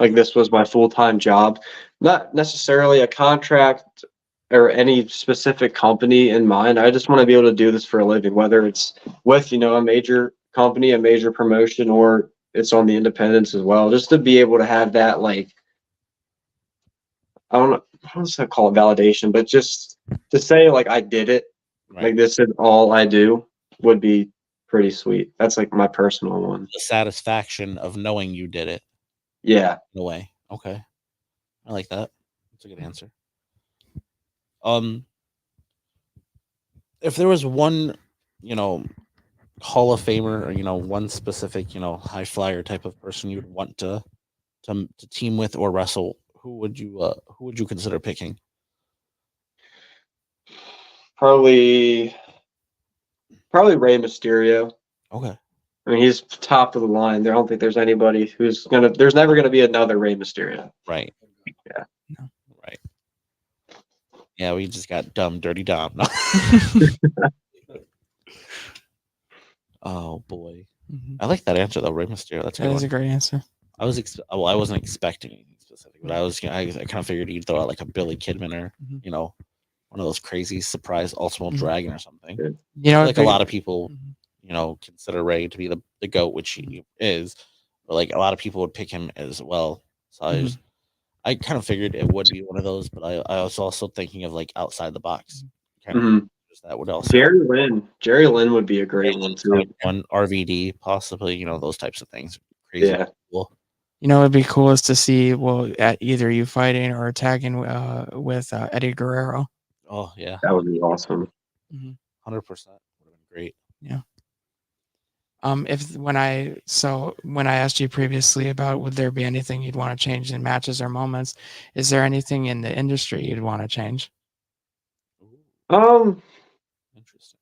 Like this was my full-time job, not necessarily a contract or any specific company in mind. I just want to be able to do this for a living, whether it's with, a major company, a major promotion, or it's on the independents as well. Just to be able to have that, like, I don't know, how does that call it validation, but just to say, like, I did it, Right. like, this is all I do would be pretty sweet. That's like my personal one. The satisfaction of knowing you did it. Yeah. In a way. Okay. I like that. That's a good answer. If there was one, Hall of Famer or, one specific, high flyer type of person you'd want to team with or wrestle, who would you consider picking? Probably Rey Mysterio. Okay. I mean, he's top of the line. I don't think there's anybody there's never gonna be another Rey Mysterio. Right. Yeah. No. Right. Yeah, we just got dumb, dirty Dom. No. Oh boy, I like that answer though, Rey Mysterio. That's a That good is a one. great answer. I wasn't expecting anything specific, but I kind of figured you'd throw out like a Billy Kidman or one of those crazy surprise Ultimate Dragon or something. Like a lot of people, consider Ray to be the GOAT, which he is, but like a lot of people would pick him as well. So I kind of figured it would be one of those, but I was also thinking of like outside the box. That would also Jerry Lynn would be a great one too. One RVD, possibly, those types of things. Crazy. Yeah. Cool. It'd be cool is to see at either you fighting or tagging with Eddie Guerrero. Oh yeah, that would be awesome. 100% would have been great. Yeah. When I asked you previously about would there be anything you'd want to change in matches or moments, is there anything in the industry you'd want to change? Interesting.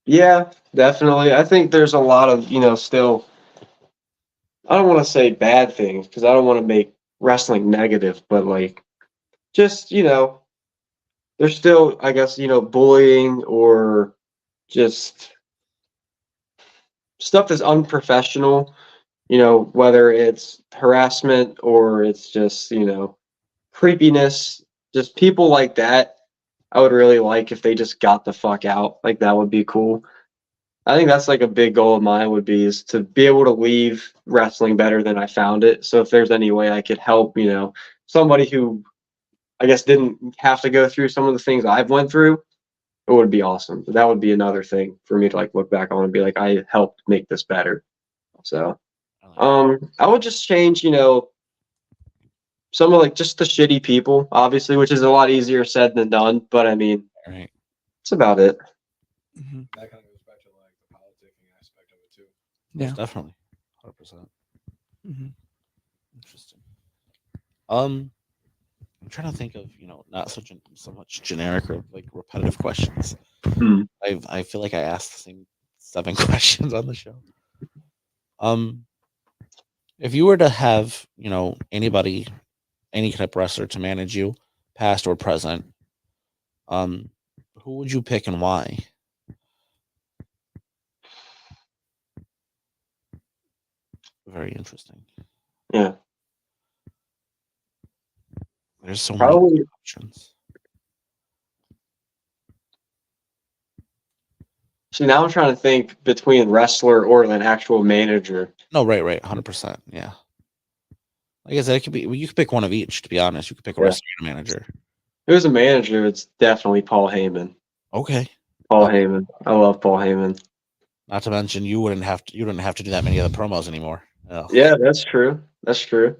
Yeah, definitely. I think there's a lot of, still, I don't want to say bad things because I don't want to make wrestling negative, but like, just, there's still, I guess, bullying or just stuff that's unprofessional, whether it's harassment or it's just, creepiness, just people like that. I would really like if they just got the fuck out. Like that would be cool. I think that's like a big goal of mine would be is to be able to leave wrestling better than I found it. So if there's any way I could help, somebody who I guess didn't have to go through some of the things I've went through, it would be awesome. That would be another thing for me to like look back on and be like, I helped make this better. So I would just change, some of like just the shitty people, obviously, which is a lot easier said than done. But I mean, that's about it. That kind of goes back to like the politicking aspect of it too. Yeah, definitely, 100%. Interesting. I'm trying to think of not so much generic or like repetitive questions. I feel like I asked the same 7 questions on the show. If you were to have anybody, any type of wrestler to manage you, past or present, who would you pick and why? Very interesting. Yeah. There's so many options. See, now I'm trying to think between wrestler or an actual manager. No, right, 100%. Yeah. Like I said, it could be. You could pick one of each. To be honest, you could pick a Yeah. wrestler and a manager. If it was a manager, it's definitely Paul Heyman. Okay. Paul Heyman. I love Paul Heyman. Not to mention, you wouldn't have to do that many other promos anymore. Ugh. Yeah, that's true. That's true.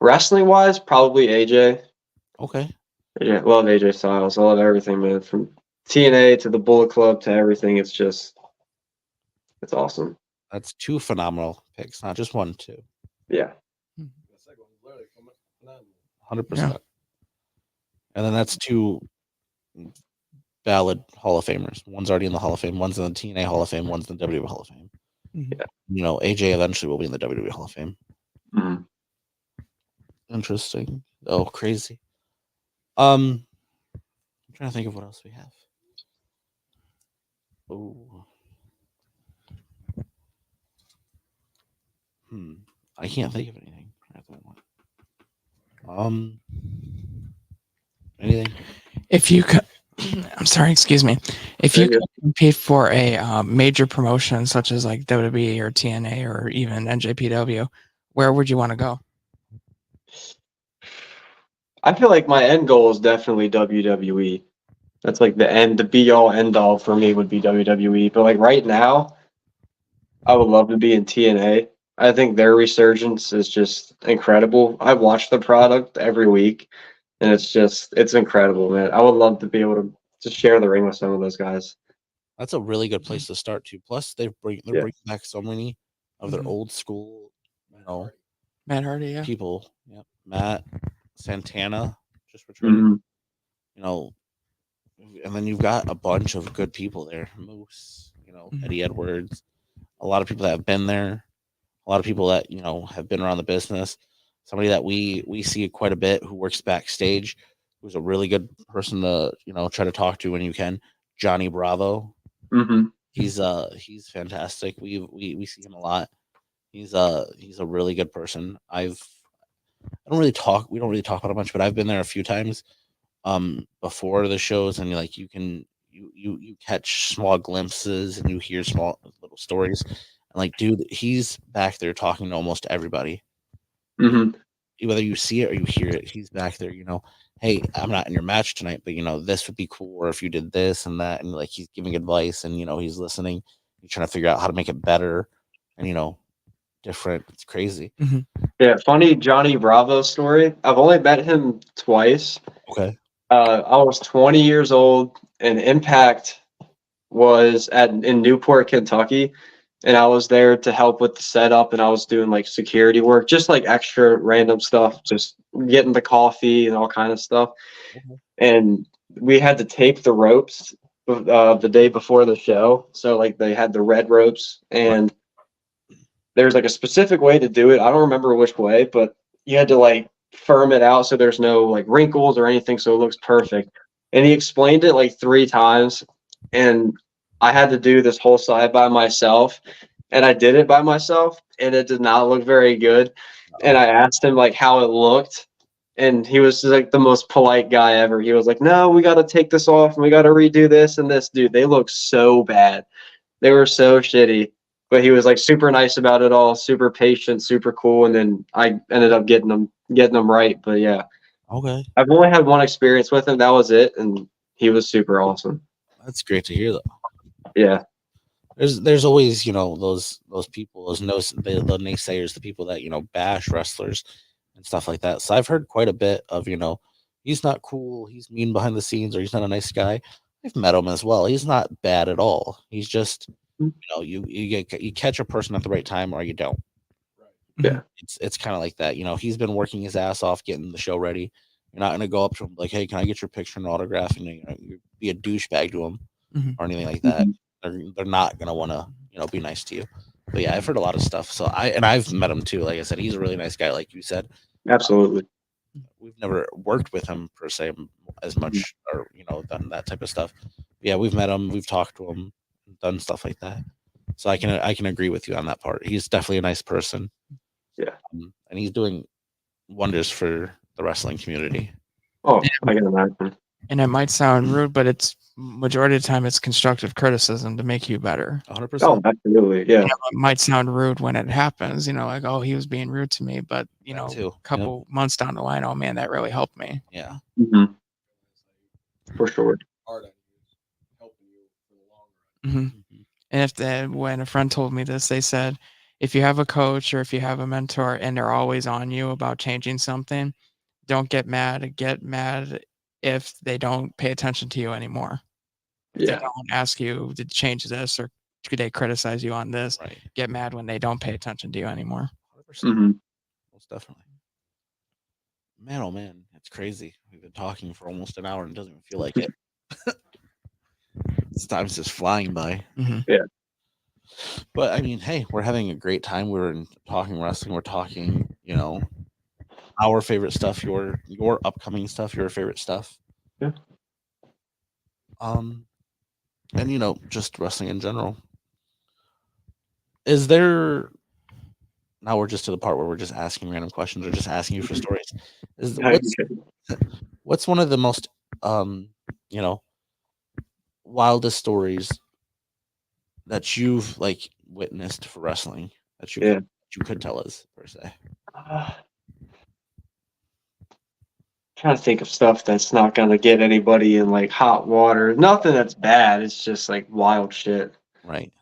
Wrestling wise, probably AJ. Okay. Yeah, love AJ Styles. I love everything, man. From TNA to the Bullet Club to everything. It's awesome. That's two phenomenal picks, not just one, two. Yeah. The second one's literally phenomenal. 100%. And then that's two valid Hall of Famers. One's already in the Hall of Fame. One's in the TNA Hall of Fame. One's in the WWE Hall of Fame. Mhm. You know, AJ eventually will be in the WWE Hall of Fame. Mhm. Interesting. Oh, crazy. I'm trying to think of what else we have. Oh. I can't think of anything at the moment. Anything? If you could, I'm sorry, excuse me. If you Very could compete for a major promotion such as like WWE or TNA or even NJPW, where would you want to go? I feel like my end goal is definitely WWE. That's like the be all end all for me would be WWE. But like right now, I would love to be in TNA. I think their resurgence is just incredible. I watch the product every week, and it's incredible, man. I would love to be able to share the ring with some of those guys. That's a really good place to start too. Plus, they're Yeah. bringing back so many of their Mhm. old school, Matt Hardy, yeah. people. Yep. Matt Santana just returned. Mhm. You know, and then you've got a bunch of good people there. Moose, Mhm. Eddie Edwards, a lot of people that have been there, a lot of people that have been around the business. Somebody that we see quite a bit who works backstage, who's a really good person to try to talk to when you can. Johnny Bravo, Mhm. he's fantastic. We see him a lot. He's a really good person. We don't really talk about it much, but I've been there a few times before the shows, and you catch small glimpses and you hear small little stories. And like, dude, he's back there talking to almost everybody. Mhm. Whether you see it or you hear it, he's back there, hey, I'm not in your match tonight, but this would be cool, or if you did this and that, and like he's giving advice, and he's listening, he's trying to figure out how to make it better and different. It's crazy. Yeah, funny Johnny Bravo story. I've only met him twice. Okay. I was 20 years old, and Impact was in Newport, Kentucky, and I was there to help with the setup, and I was doing like security work, just like extra random stuff, just getting the coffee and all kind of stuff. Okay. And we had to tape the ropes the day before the show, so like they had the red ropes, and there's like a specific way to do it. I don't remember which way, but you had to like firm it out so there's no like wrinkles or anything, so it looks perfect. And he explained it like 3 times, and I had to do this whole side by myself, and I did it by myself, and it did not look very good. And I asked him like how it looked, and he was just, like the most polite guy ever. He was like, "No, we got to take this off, and we got to redo this and this." Dude, they look so bad. They were so shitty, but he was like super nice about it all, super patient, super cool. And then I ended up getting them right. But yeah, Okay. I've only had one experience with him. That was it, and he was super awesome. That's great to hear, though. Yeah. There's always those people, the naysayers, the people that bash wrestlers and stuff like that. So I've heard quite a bit of he's not cool, he's mean behind the scenes, or he's not a nice guy. I've met him as well. He's not bad at all. He's just you catch a person at the right time, or you don't. Yeah. It's kind of like that. He's been working his ass off getting the show ready. You're not gonna go up to him like, hey, can I get your picture and autograph, and you be a douchebag to him or anything like that. They're not gonna want to be nice to you. But yeah, I've heard a lot of stuff. So I've met him too. Like I said, he's a really nice guy, like you said. Absolutely. We've never worked with him per se as much, or done that type of stuff. But yeah, we've met him, we've talked to him, done stuff like that. So I can agree with you on that part. He's definitely a nice person. Yeah. And he's doing wonders for the wrestling community. Oh, I can imagine. And it might sound rude, but it's majority of the time it's constructive criticism to make you better. 100%. Oh, absolutely. Yeah. It might sound rude when it happens, like, oh, he was being rude to me, but That too. a couple months down the line, oh man, that really helped me. Yeah. Mm-hmm. For sure. Hard on you, helping you for the long run. Mm-hmm. And when a friend told me this, they said, if you have a coach or if you have a mentor and they're always on you about changing something, don't get mad. Get mad if they don't pay attention to you anymore. If they don't ask you to change this or could they criticize you on this, Right. get mad when they don't pay attention to you anymore. 100%. Mm-hmm. Most definitely. Man, oh man, it's crazy. We've been talking for almost an hour and it doesn't even feel like it. This time's just flying by. Mm-hmm. Yeah. But I mean, hey, we're having a great time. We're talking wrestling. We're talking, our favorite stuff, your upcoming stuff, your favorite stuff. Yeah. And just wrestling in general. Is there? Now we're just to the part where we're just asking random questions or just asking you for stories. What's one of the most wildest stories that you've witnessed for wrestling that you could tell us per se? Trying to think of stuff that's not gonna get anybody in hot water. Nothing that's bad. It's just wild shit. Right.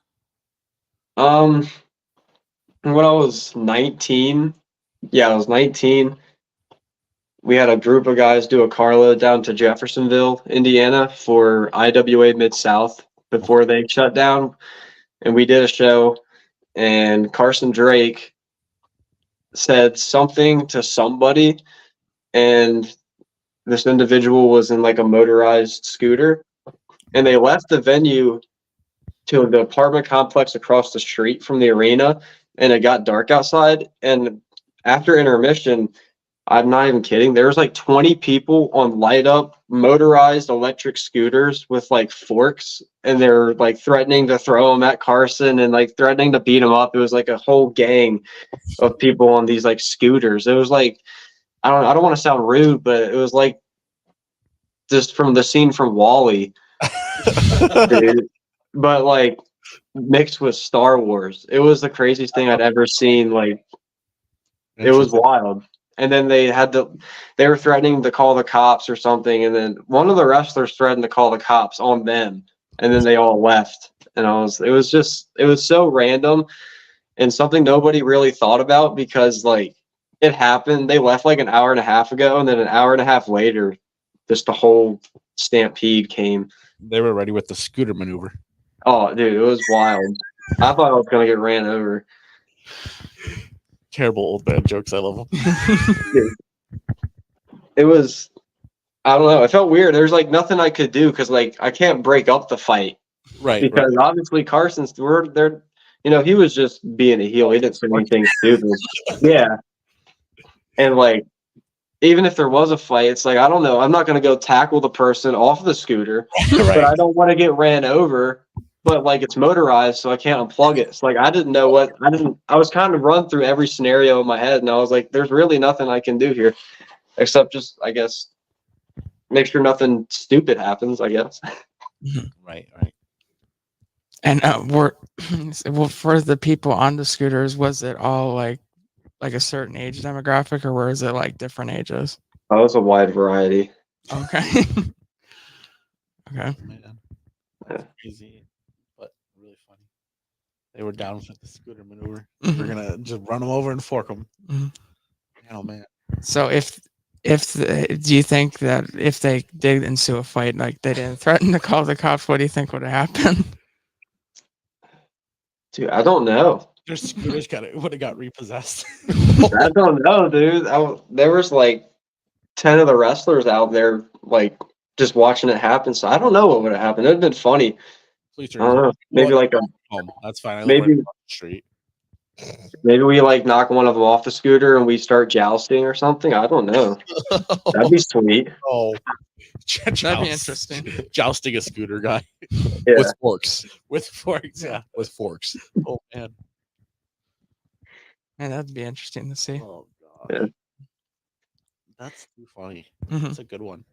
When I was 19, I was 19. We had a group of guys do a carload down to Jeffersonville, Indiana for IWA Mid-South before they shut down. And we did a show, and Carson Drake said something to somebody, and this individual was in a motorized scooter, and they left the venue to the apartment complex across the street from the arena, and it got dark outside. And after intermission, I'm not even kidding, there was 20 people on light up motorized electric scooters with forks, and they're threatening to throw them at Carson and threatening to beat him up. It was a whole gang of people on these scooters. It was I don't want to sound rude, but it was just from the scene from Wall-E. Dude. But mixed with Star Wars. It was the craziest thing I'd ever seen. It was wild. And then they were threatening to call the cops or something, and then one of the wrestlers threatened to call the cops on them, and then they all left. And it was so random and something nobody really thought about because it happened. They left an hour and a half ago, and then an hour and a half later, just the whole stampede came. They were ready with the scooter maneuver. Oh, dude, it was wild. I thought I was gonna get ran over. Terrible old man jokes. I love them. It was, I don't know. It felt weird. There's nothing I could do because I can't break up the fight. Right. Because obviously Carson's they're he was just being a heel. He didn't say anything stupid. Yeah. And even if there was a fight, it's I don't know. I'm not gonna go tackle the person off the scooter, but I don't want to get ran over. But it's motorized, so I can't unplug it. So I didn't know I was kind of run through every scenario in my head, and I was there's really nothing I can do here, except just I guess make sure nothing stupid happens. I guess. Right. And for the people on the scooters, was it all like a certain age demographic, or was it different ages? Oh, it was a wide variety. Okay. Okay. Man, that's crazy, but really funny. They were down with the scooter maneuver. Mm-hmm. We're gonna just run them over and fork them. Mm-hmm. Oh man. So do you think that if they did ensue a fight, they didn't threaten to call the cops, what do you think would have happened? Dude, I don't know. Their scooters would have got repossessed. I don't know, dude. There was 10 of the wrestlers out there just watching it happen. So I don't know what would have happened. It'd been funny. Please I don't know. Maybe home. That's fine. I live maybe right across the street. maybe we knock one of them off the scooter and we start jousting or something. I don't know. That'd be sweet. Oh, that'd be interesting. Jousting a scooter guy Yeah. with forks. Yeah, with forks. Oh man. Man, that'd be interesting to see. Oh god. Yeah. That's too funny. Mm-hmm. That's a good one.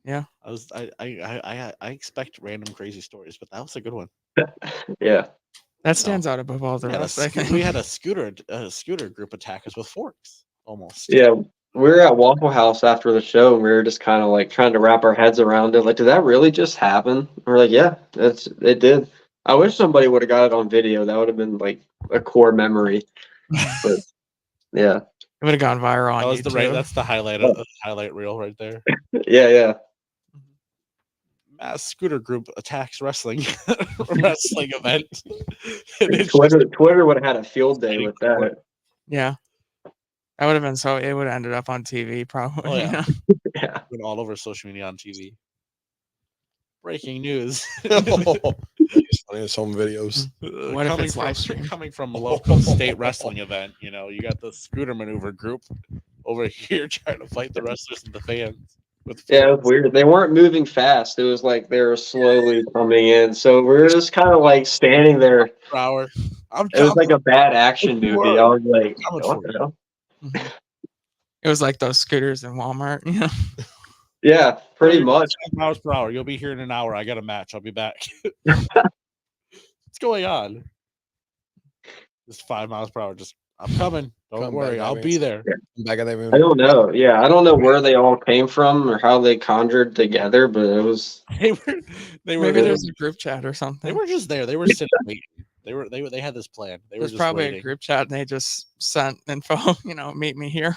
Yeah. I expect random crazy stories, but that was a good one. Yeah. That stands out above all the We had, rest, I think. we had a scooter group attack us with forks almost. Yeah. We were at Waffle House after the show, and we were just kind of like trying to wrap our heads around it. Like, did that really just happen? And we're like, yeah, it did. I wish somebody would have got it on video. That would have been like a core memory. But yeah, It would have gone viral on That was YouTube. that's the highlight reel right there. yeah. Mass scooter group attacks wrestling wrestling event. Twitter would have had a field day with that. Yeah. That would have been so. It would have ended up on TV probably. Oh, yeah. Yeah. Went all over social media on TV. Breaking news. There's some videos. What if it's live stream? Coming from a local state wrestling event, you know, you got the scooter maneuver group over here trying to fight the wrestlers and the fans. Yeah, it was weird. They weren't moving fast. It was like they were slowly coming in. So we were just kind of like standing there. Per hour. It was like a bad action movie. I was like, what the hell? It was like those scooters in Walmart. You know? Yeah, pretty much. 5 miles per hour. You'll be here in an hour. I got a match. I'll be back. What's going on? Just 5 miles per hour. Just I'm coming. Don't Come worry. back, I'll be there. Back at that room. I don't know. Yeah, I don't know where they all came from or how they conjured together, but it was. They were Maybe there's a group chat or something. They were just there. They were sitting waiting. They had this plan. They were There's just probably waiting. a group chat and they just sent info. You know, meet me here.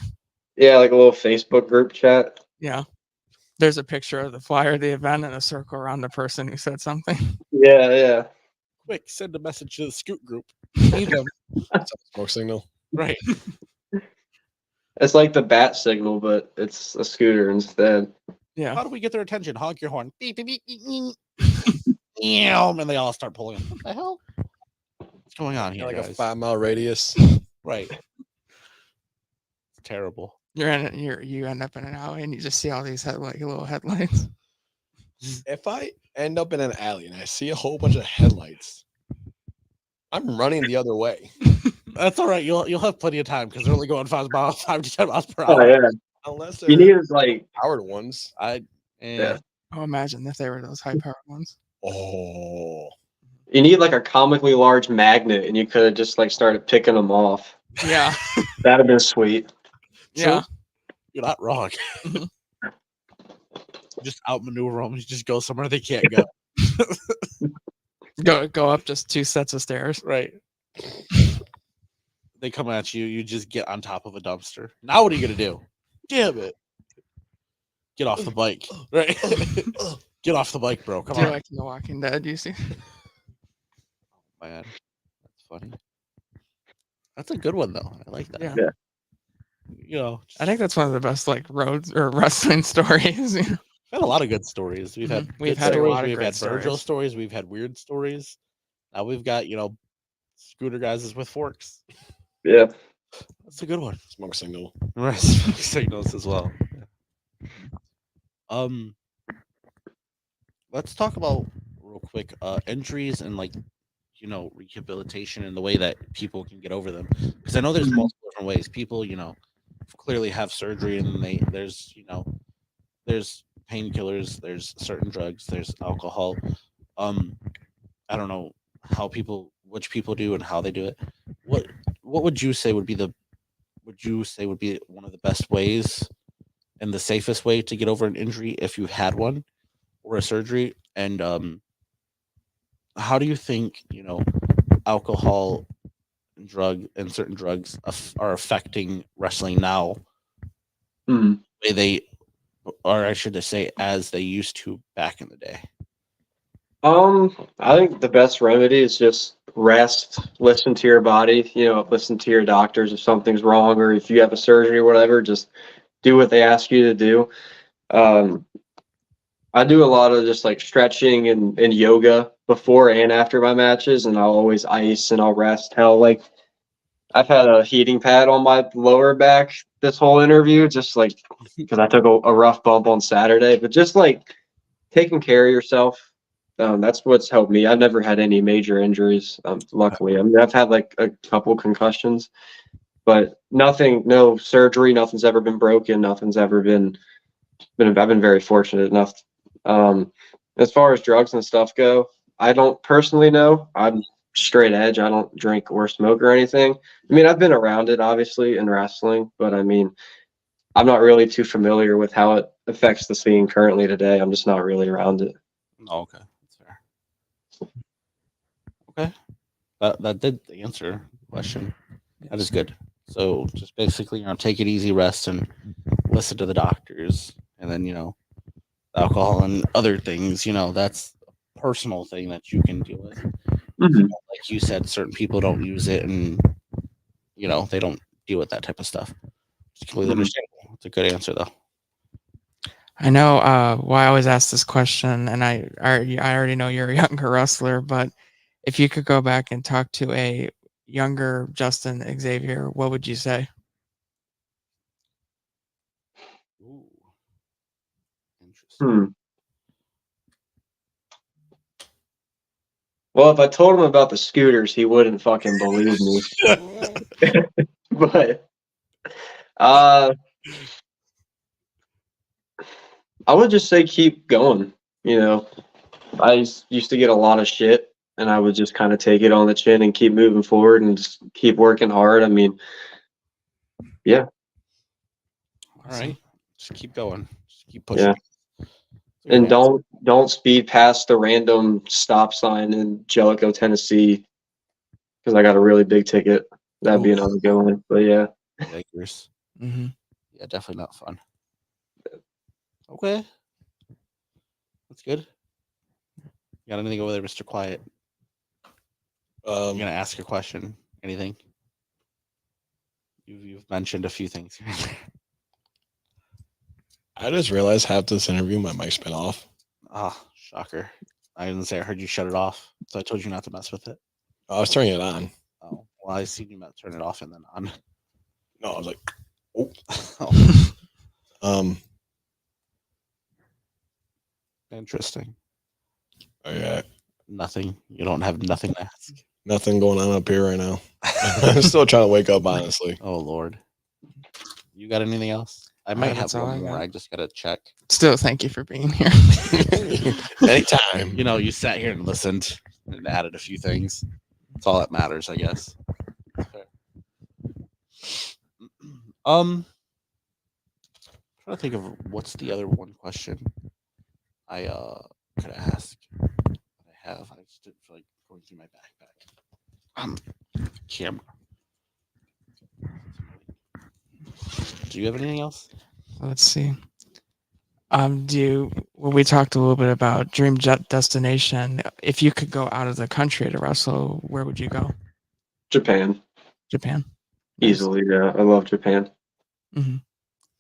Yeah, like a little Facebook group chat. Yeah. There's a picture of the flyer of the event and a circle around the person who said something. Yeah. Quick, send a message to the Scoot group. Need them. Smoke signal. Right. It's like the bat signal, but it's a scooter instead. Yeah. How do we get their attention? Honk your horn. Beep, beep, beep, beep, beep. And they all start pulling. What the hell? What's going on here, Like a guys? 5 mile radius. Right. It's terrible. You end up in an alley and you just see all these little headlights. If I end up in an alley and I see a whole bunch of headlights, I'm running the other way. That's all right. You'll have plenty of time because they're only going 5 to 10 miles per Oh hour. yeah. Unless You they're need like powered ones. Yeah. Oh, imagine if they were those high-powered ones. Oh. you need like a comically large magnet, and you could have just like started picking them off. Yeah. That'd have been sweet. Yeah. You're not wrong. Just outmaneuver them. You just go somewhere they can't go. Go up just 2 sets of stairs. Right. They come at you. You just get on top of a dumpster. Now what are you gonna do? Damn it! Get off the bike. Right. Get off the bike, bro. Come Do on. like in The Walking Dead, you see? Man, that's funny. That's a good one though. I like that. Yeah. Yeah. You know, I think that's one of the best like roads or wrestling stories. You know? we've had a lot of good stories. We've had We've good had a stories. lot of We've great had Virgil stories. stories. We've had weird stories. Now we've got scooter guys with forks. Yeah. That's a good one. Smoke signal. Right, signals as well. Let's talk about real quick injuries and rehabilitation and the way that people can get over them, because I know there's multiple different ways. People clearly have surgery and there's painkillers, there's certain drugs, there's alcohol. I don't know which people do and how they do it. What would you say would be one of the best ways and the safest way to get over an injury if you had one or a surgery? And how do you think alcohol, certain drugs are affecting wrestling now? Mhm. The way they, or I should say, as they used to back in the day. I think the best remedy is just rest, listen to your body, listen to your doctors if something's wrong or if you have a surgery or whatever, just do what they ask you to do. I do a lot of just like stretching and yoga before and after my matches, and I'll always ice and I'll rest. Hell, like I've had a heating pad on my lower back this whole interview, just like because I took a rough bump on Saturday, but just like taking care of yourself. That's what's helped me. I've never had any major injuries, luckily. I mean, I've had like a couple concussions, but no surgery, nothing's ever been broken, nothing's ever been I've been very fortunate enough. As far as drugs and stuff go, I don't personally know. I'm straight edge. I don't drink or smoke or anything. I mean, I've been around it obviously in wrestling, but I mean, I'm not really too familiar with how it affects the scene currently today. I'm just not really around it. Oh, okay, that's fair. Okay, that did answer the question. That is good. So just basically, take it easy, rest, and listen to the doctors, and then alcohol and other things. That's a personal thing that you can deal with. Like you said, certain people don't use it, and they don't deal with that type of stuff. It's completely understandable. It's a good answer, though. I know why I always ask this question, and I already know you're a younger wrestler, but if you could go back and talk to a younger Justin Xavier, what would you say? Ooh. Interesting. Well, if I told him about the scooters, he wouldn't fucking believe me. But I would just say keep going. I used to get a lot of shit, and I would just kind of take it on the chin and keep moving forward and just keep working hard. I mean, yeah. All right, just keep going. Just keep pushing. Yeah. And don't speed past the random stop sign in Jellicoe, Tennessee, because I got a really big ticket. That'd be another good one. But yeah. Yikers. Yeah, definitely not fun. Okay. That's good. You got anything over there, Mr. Quiet? You're gonna ask a question. Anything? You've mentioned a few things. I just realized after this interview, my mic's been off. Ah, shocker. I didn't say I heard you shut it off, so I told you not to mess with it. I was turning it on. Oh, well, I seen you turn it off and then on. No, I was like, Interesting. Okay. Nothing. You don't have nothing to ask. Nothing going on up here right now. I'm still trying to wake up, honestly. Oh, Lord. You got anything else? I might have all one I more. got. I just got to check. Still, thank you for being here. Anytime. You sat here and listened and added a few things. That's all that matters, I guess. Okay. I'm trying to think of what's the other one question I could ask. I just didn't feel like going through my backpack. Camera. Do you have anything else? Let's see. We talked a little bit about dream destination. If you could go out of the country to wrestle, where would you go? Japan. Japan. Nice. Easily, yeah. I love Japan.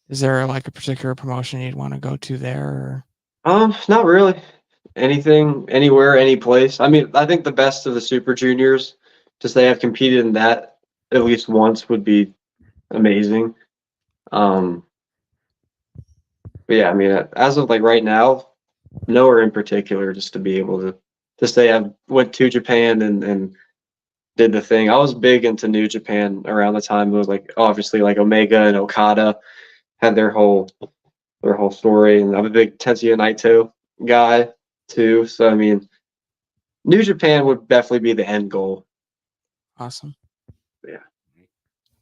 Is there like a particular promotion you'd want to go to there? Not really. Anything, anywhere, any place. I mean, I think the best of the Super Juniors, to say I've competed in that at least once, would be amazing. But yeah, I mean, as of like right now, nowhere in particular, just to be able to say I went to Japan and did the thing. I was big into New Japan around the time. It was like obviously like Omega and Okada had their whole story, and I'm a big Tetsuya Naito guy too. So I mean, New Japan would definitely be the end goal. Awesome. Yeah,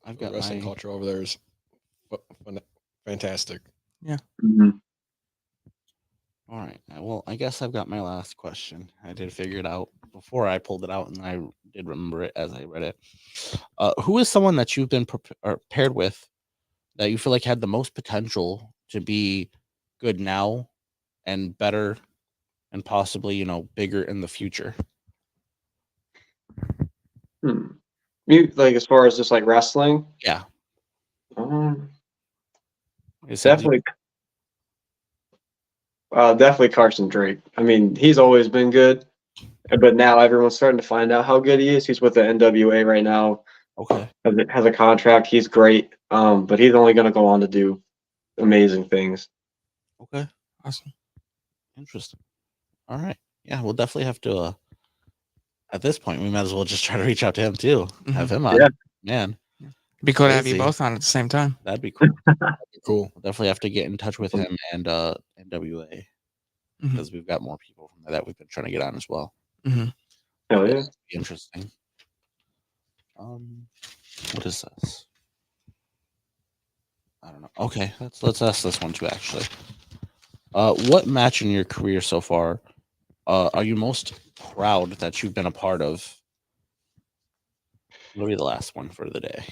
I've got wrestling culture over there is fantastic. Yeah. All right. Well, I guess I've got my last question. I did figure it out before I pulled it out, and I did remember it as I read it. Who is someone that you've been paired with that you feel like had the most potential to be good now and better and possibly, bigger in the future? You like as far as just like wrestling? Yeah. Definitely. Definitely Carson Drake. I mean, he's always been good, but now everyone's starting to find out how good he is. He's with the NWA right now. Okay. Has a contract. He's great. But he's only going to go on to do amazing things. Okay. Awesome. Interesting. All right. Yeah, we'll definitely have to. At this point, we might as well just try to reach out to him too. Have him on. Yeah. Man. It'd be cool to have you both on at the same time. That'd be cool. Cool. We'll definitely have to get in touch with him and NWA Mhm. because we've got more people from there that we've been trying to get on as well. Mhm. Hell yeah. Be interesting. What is this? I don't know. Okay, let's ask this one too. Actually, what match in your career so far are you most proud that you've been a part of? What'll be the last one for the day?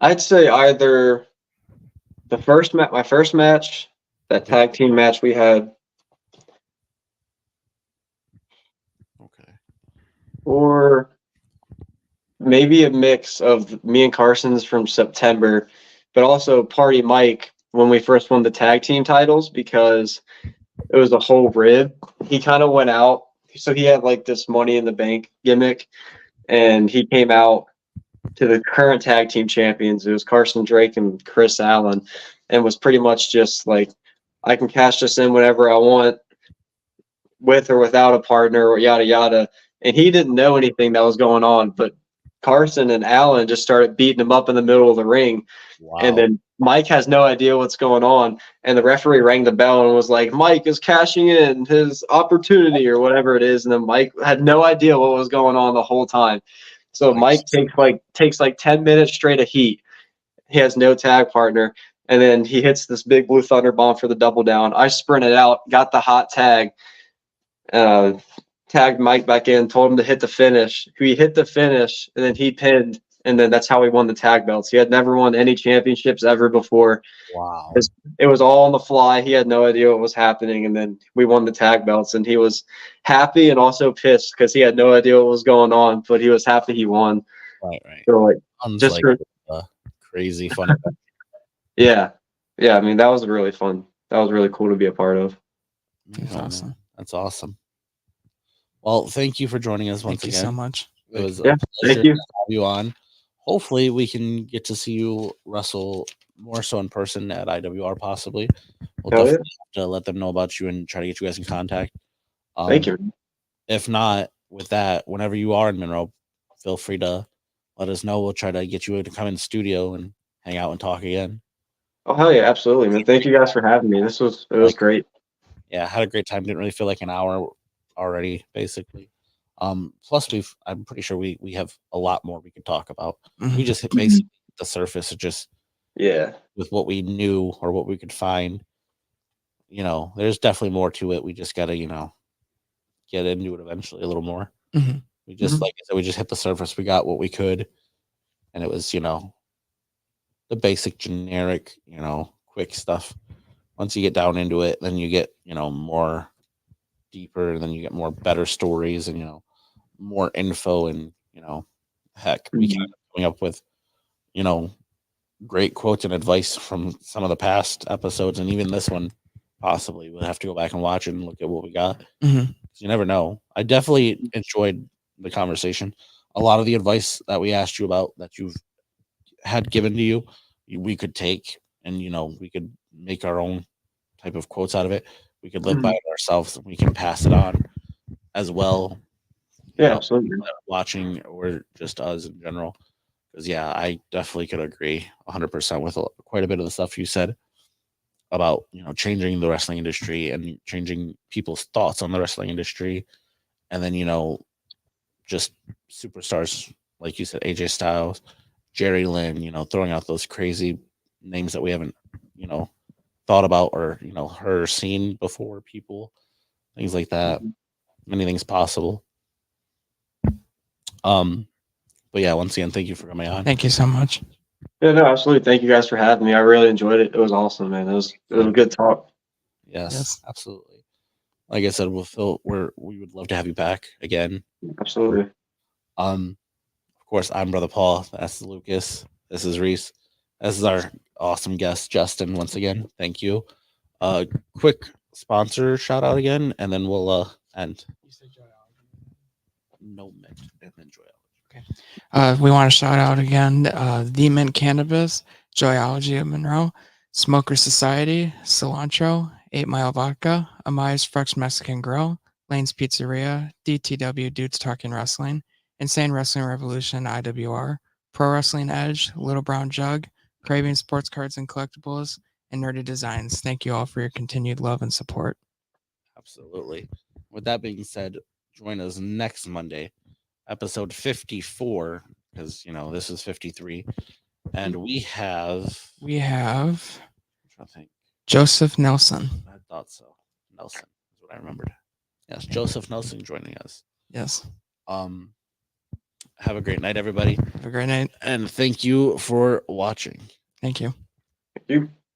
I'd say either my first match, that tag team match we had, Okay. or maybe a mix of me and Carson's from September, but also Party Mike when we first won the tag team titles because it was a whole rib. He kind of went out, so he had like this Money in the Bank gimmick, and he came out to the current tag team champions. It was Carson Drake and Chris Allen, and was pretty much just like, I can cash this in whenever I want, with or without a partner, or yada yada. And he didn't know anything that was going on, but Carson and Allen just started beating him up in the middle of the ring. Wow. And then Mike has no idea what's going on. And the referee rang the bell and was like, Mike is cashing in his opportunity or whatever it is. And then Mike had no idea what was going on the whole time. So Mike takes like 10 minutes straight of heat. He has no tag partner. And then he hits this big blue thunder bomb for the double down. I sprinted out, got the hot tag, tagged Mike back in, told him to hit the finish. He hit the finish, and then he pinned, and then that's how he won the tag belts. He had never won any championships ever before. Wow. It was all on the fly. He had no idea what was happening, and then we won the tag belts, and he was happy and also pissed because he had no idea what was going on, but he was happy he won. Right. So like, Sounds just like crazy fun. yeah. I mean, that was really fun. That was really cool to be a part of. That's awesome. That's awesome. Well, thank you for joining us once Thank you again. so much. It was Yeah, a pleasure thank you. to have you on. Hopefully, we can get to see you wrestle more so in person at IWR, possibly. We'll Hell yeah. definitely have to let them know about you and try to get you guys in contact. Thank you. If not, with that, whenever you are in Monroe, feel free to let us know. We'll try to get you to come in the studio and hang out and talk again. Oh hell yeah, absolutely, man. Thank you guys for having me. It was great. Yeah, had a great time. Didn't really feel like an hour already, basically. Plus I'm pretty sure we have a lot more we could talk about. We just hit basically the surface of just with what we knew or what we could find. There's definitely more to it. We just gotta, get into it eventually a little more. We just like I said, we just hit the surface. We got what we could, and it was, the basic generic, quick stuff. Once you get down into it, then you get, more deeper, and then you get more better stories and, more info, and, heck, we kept coming up with, great quotes and advice from some of the past episodes, and even this one possibly we'll have to go back and watch it and look at what we got. You never know. I definitely enjoyed the conversation. A lot of the advice that we asked you about that you've had given to you, we could take, and we could make our own type of quotes out of it. We could live by it ourselves, and we can pass it on as well. Absolutely. Watching, or just us in general. Because I definitely could agree 100% with quite a bit of the stuff you said about changing the wrestling industry and changing people's thoughts on the wrestling industry, and then just superstars like you said, AJ Styles, Jerry Lynn, throwing out those crazy names that we haven't thought about or heard or seen before, people, things like that. Anything's possible. But yeah, once again, thank you for coming on. Thank you so much. Yeah, no, absolutely. Thank you guys for having me. I really enjoyed it. It was awesome, man. It was a good talk. Yes, absolutely. Like I said, we would love to have you back again. Absolutely. Of course, I'm Brother Paul. That's Lucas. This is Reese. This is our awesome guest, Justin. Once again, thank you. Quick sponsor shout out again, and then we'll end. You said No mint, and then Joyology. Okay. We want to shout out again The Mint Cannabis, Joyology of Monroe, Smoker Society, Cilantro, 8 Mile Vodka, Amaya's Fresh Mexican Grill, Lane's Pizzeria, DTW Dudes Talking Wrestling, Insane Wrestling Revolution IWR, Pro Wrestling Edge, Little Brown Jug, Craving Sports Cards and Collectibles, and Nerdy Designs. Thank you all for your continued love and support. Absolutely. With that being said, join us next Monday, episode 54, because this is 53, and we have. We have I'm trying to think. Joseph Nelson. I thought so. Nelson is what I remembered. Yes, Joseph Nelson joining us. Yes. Have a great night, everybody, Have a great night. and thank you for watching. Thank you. Thank you.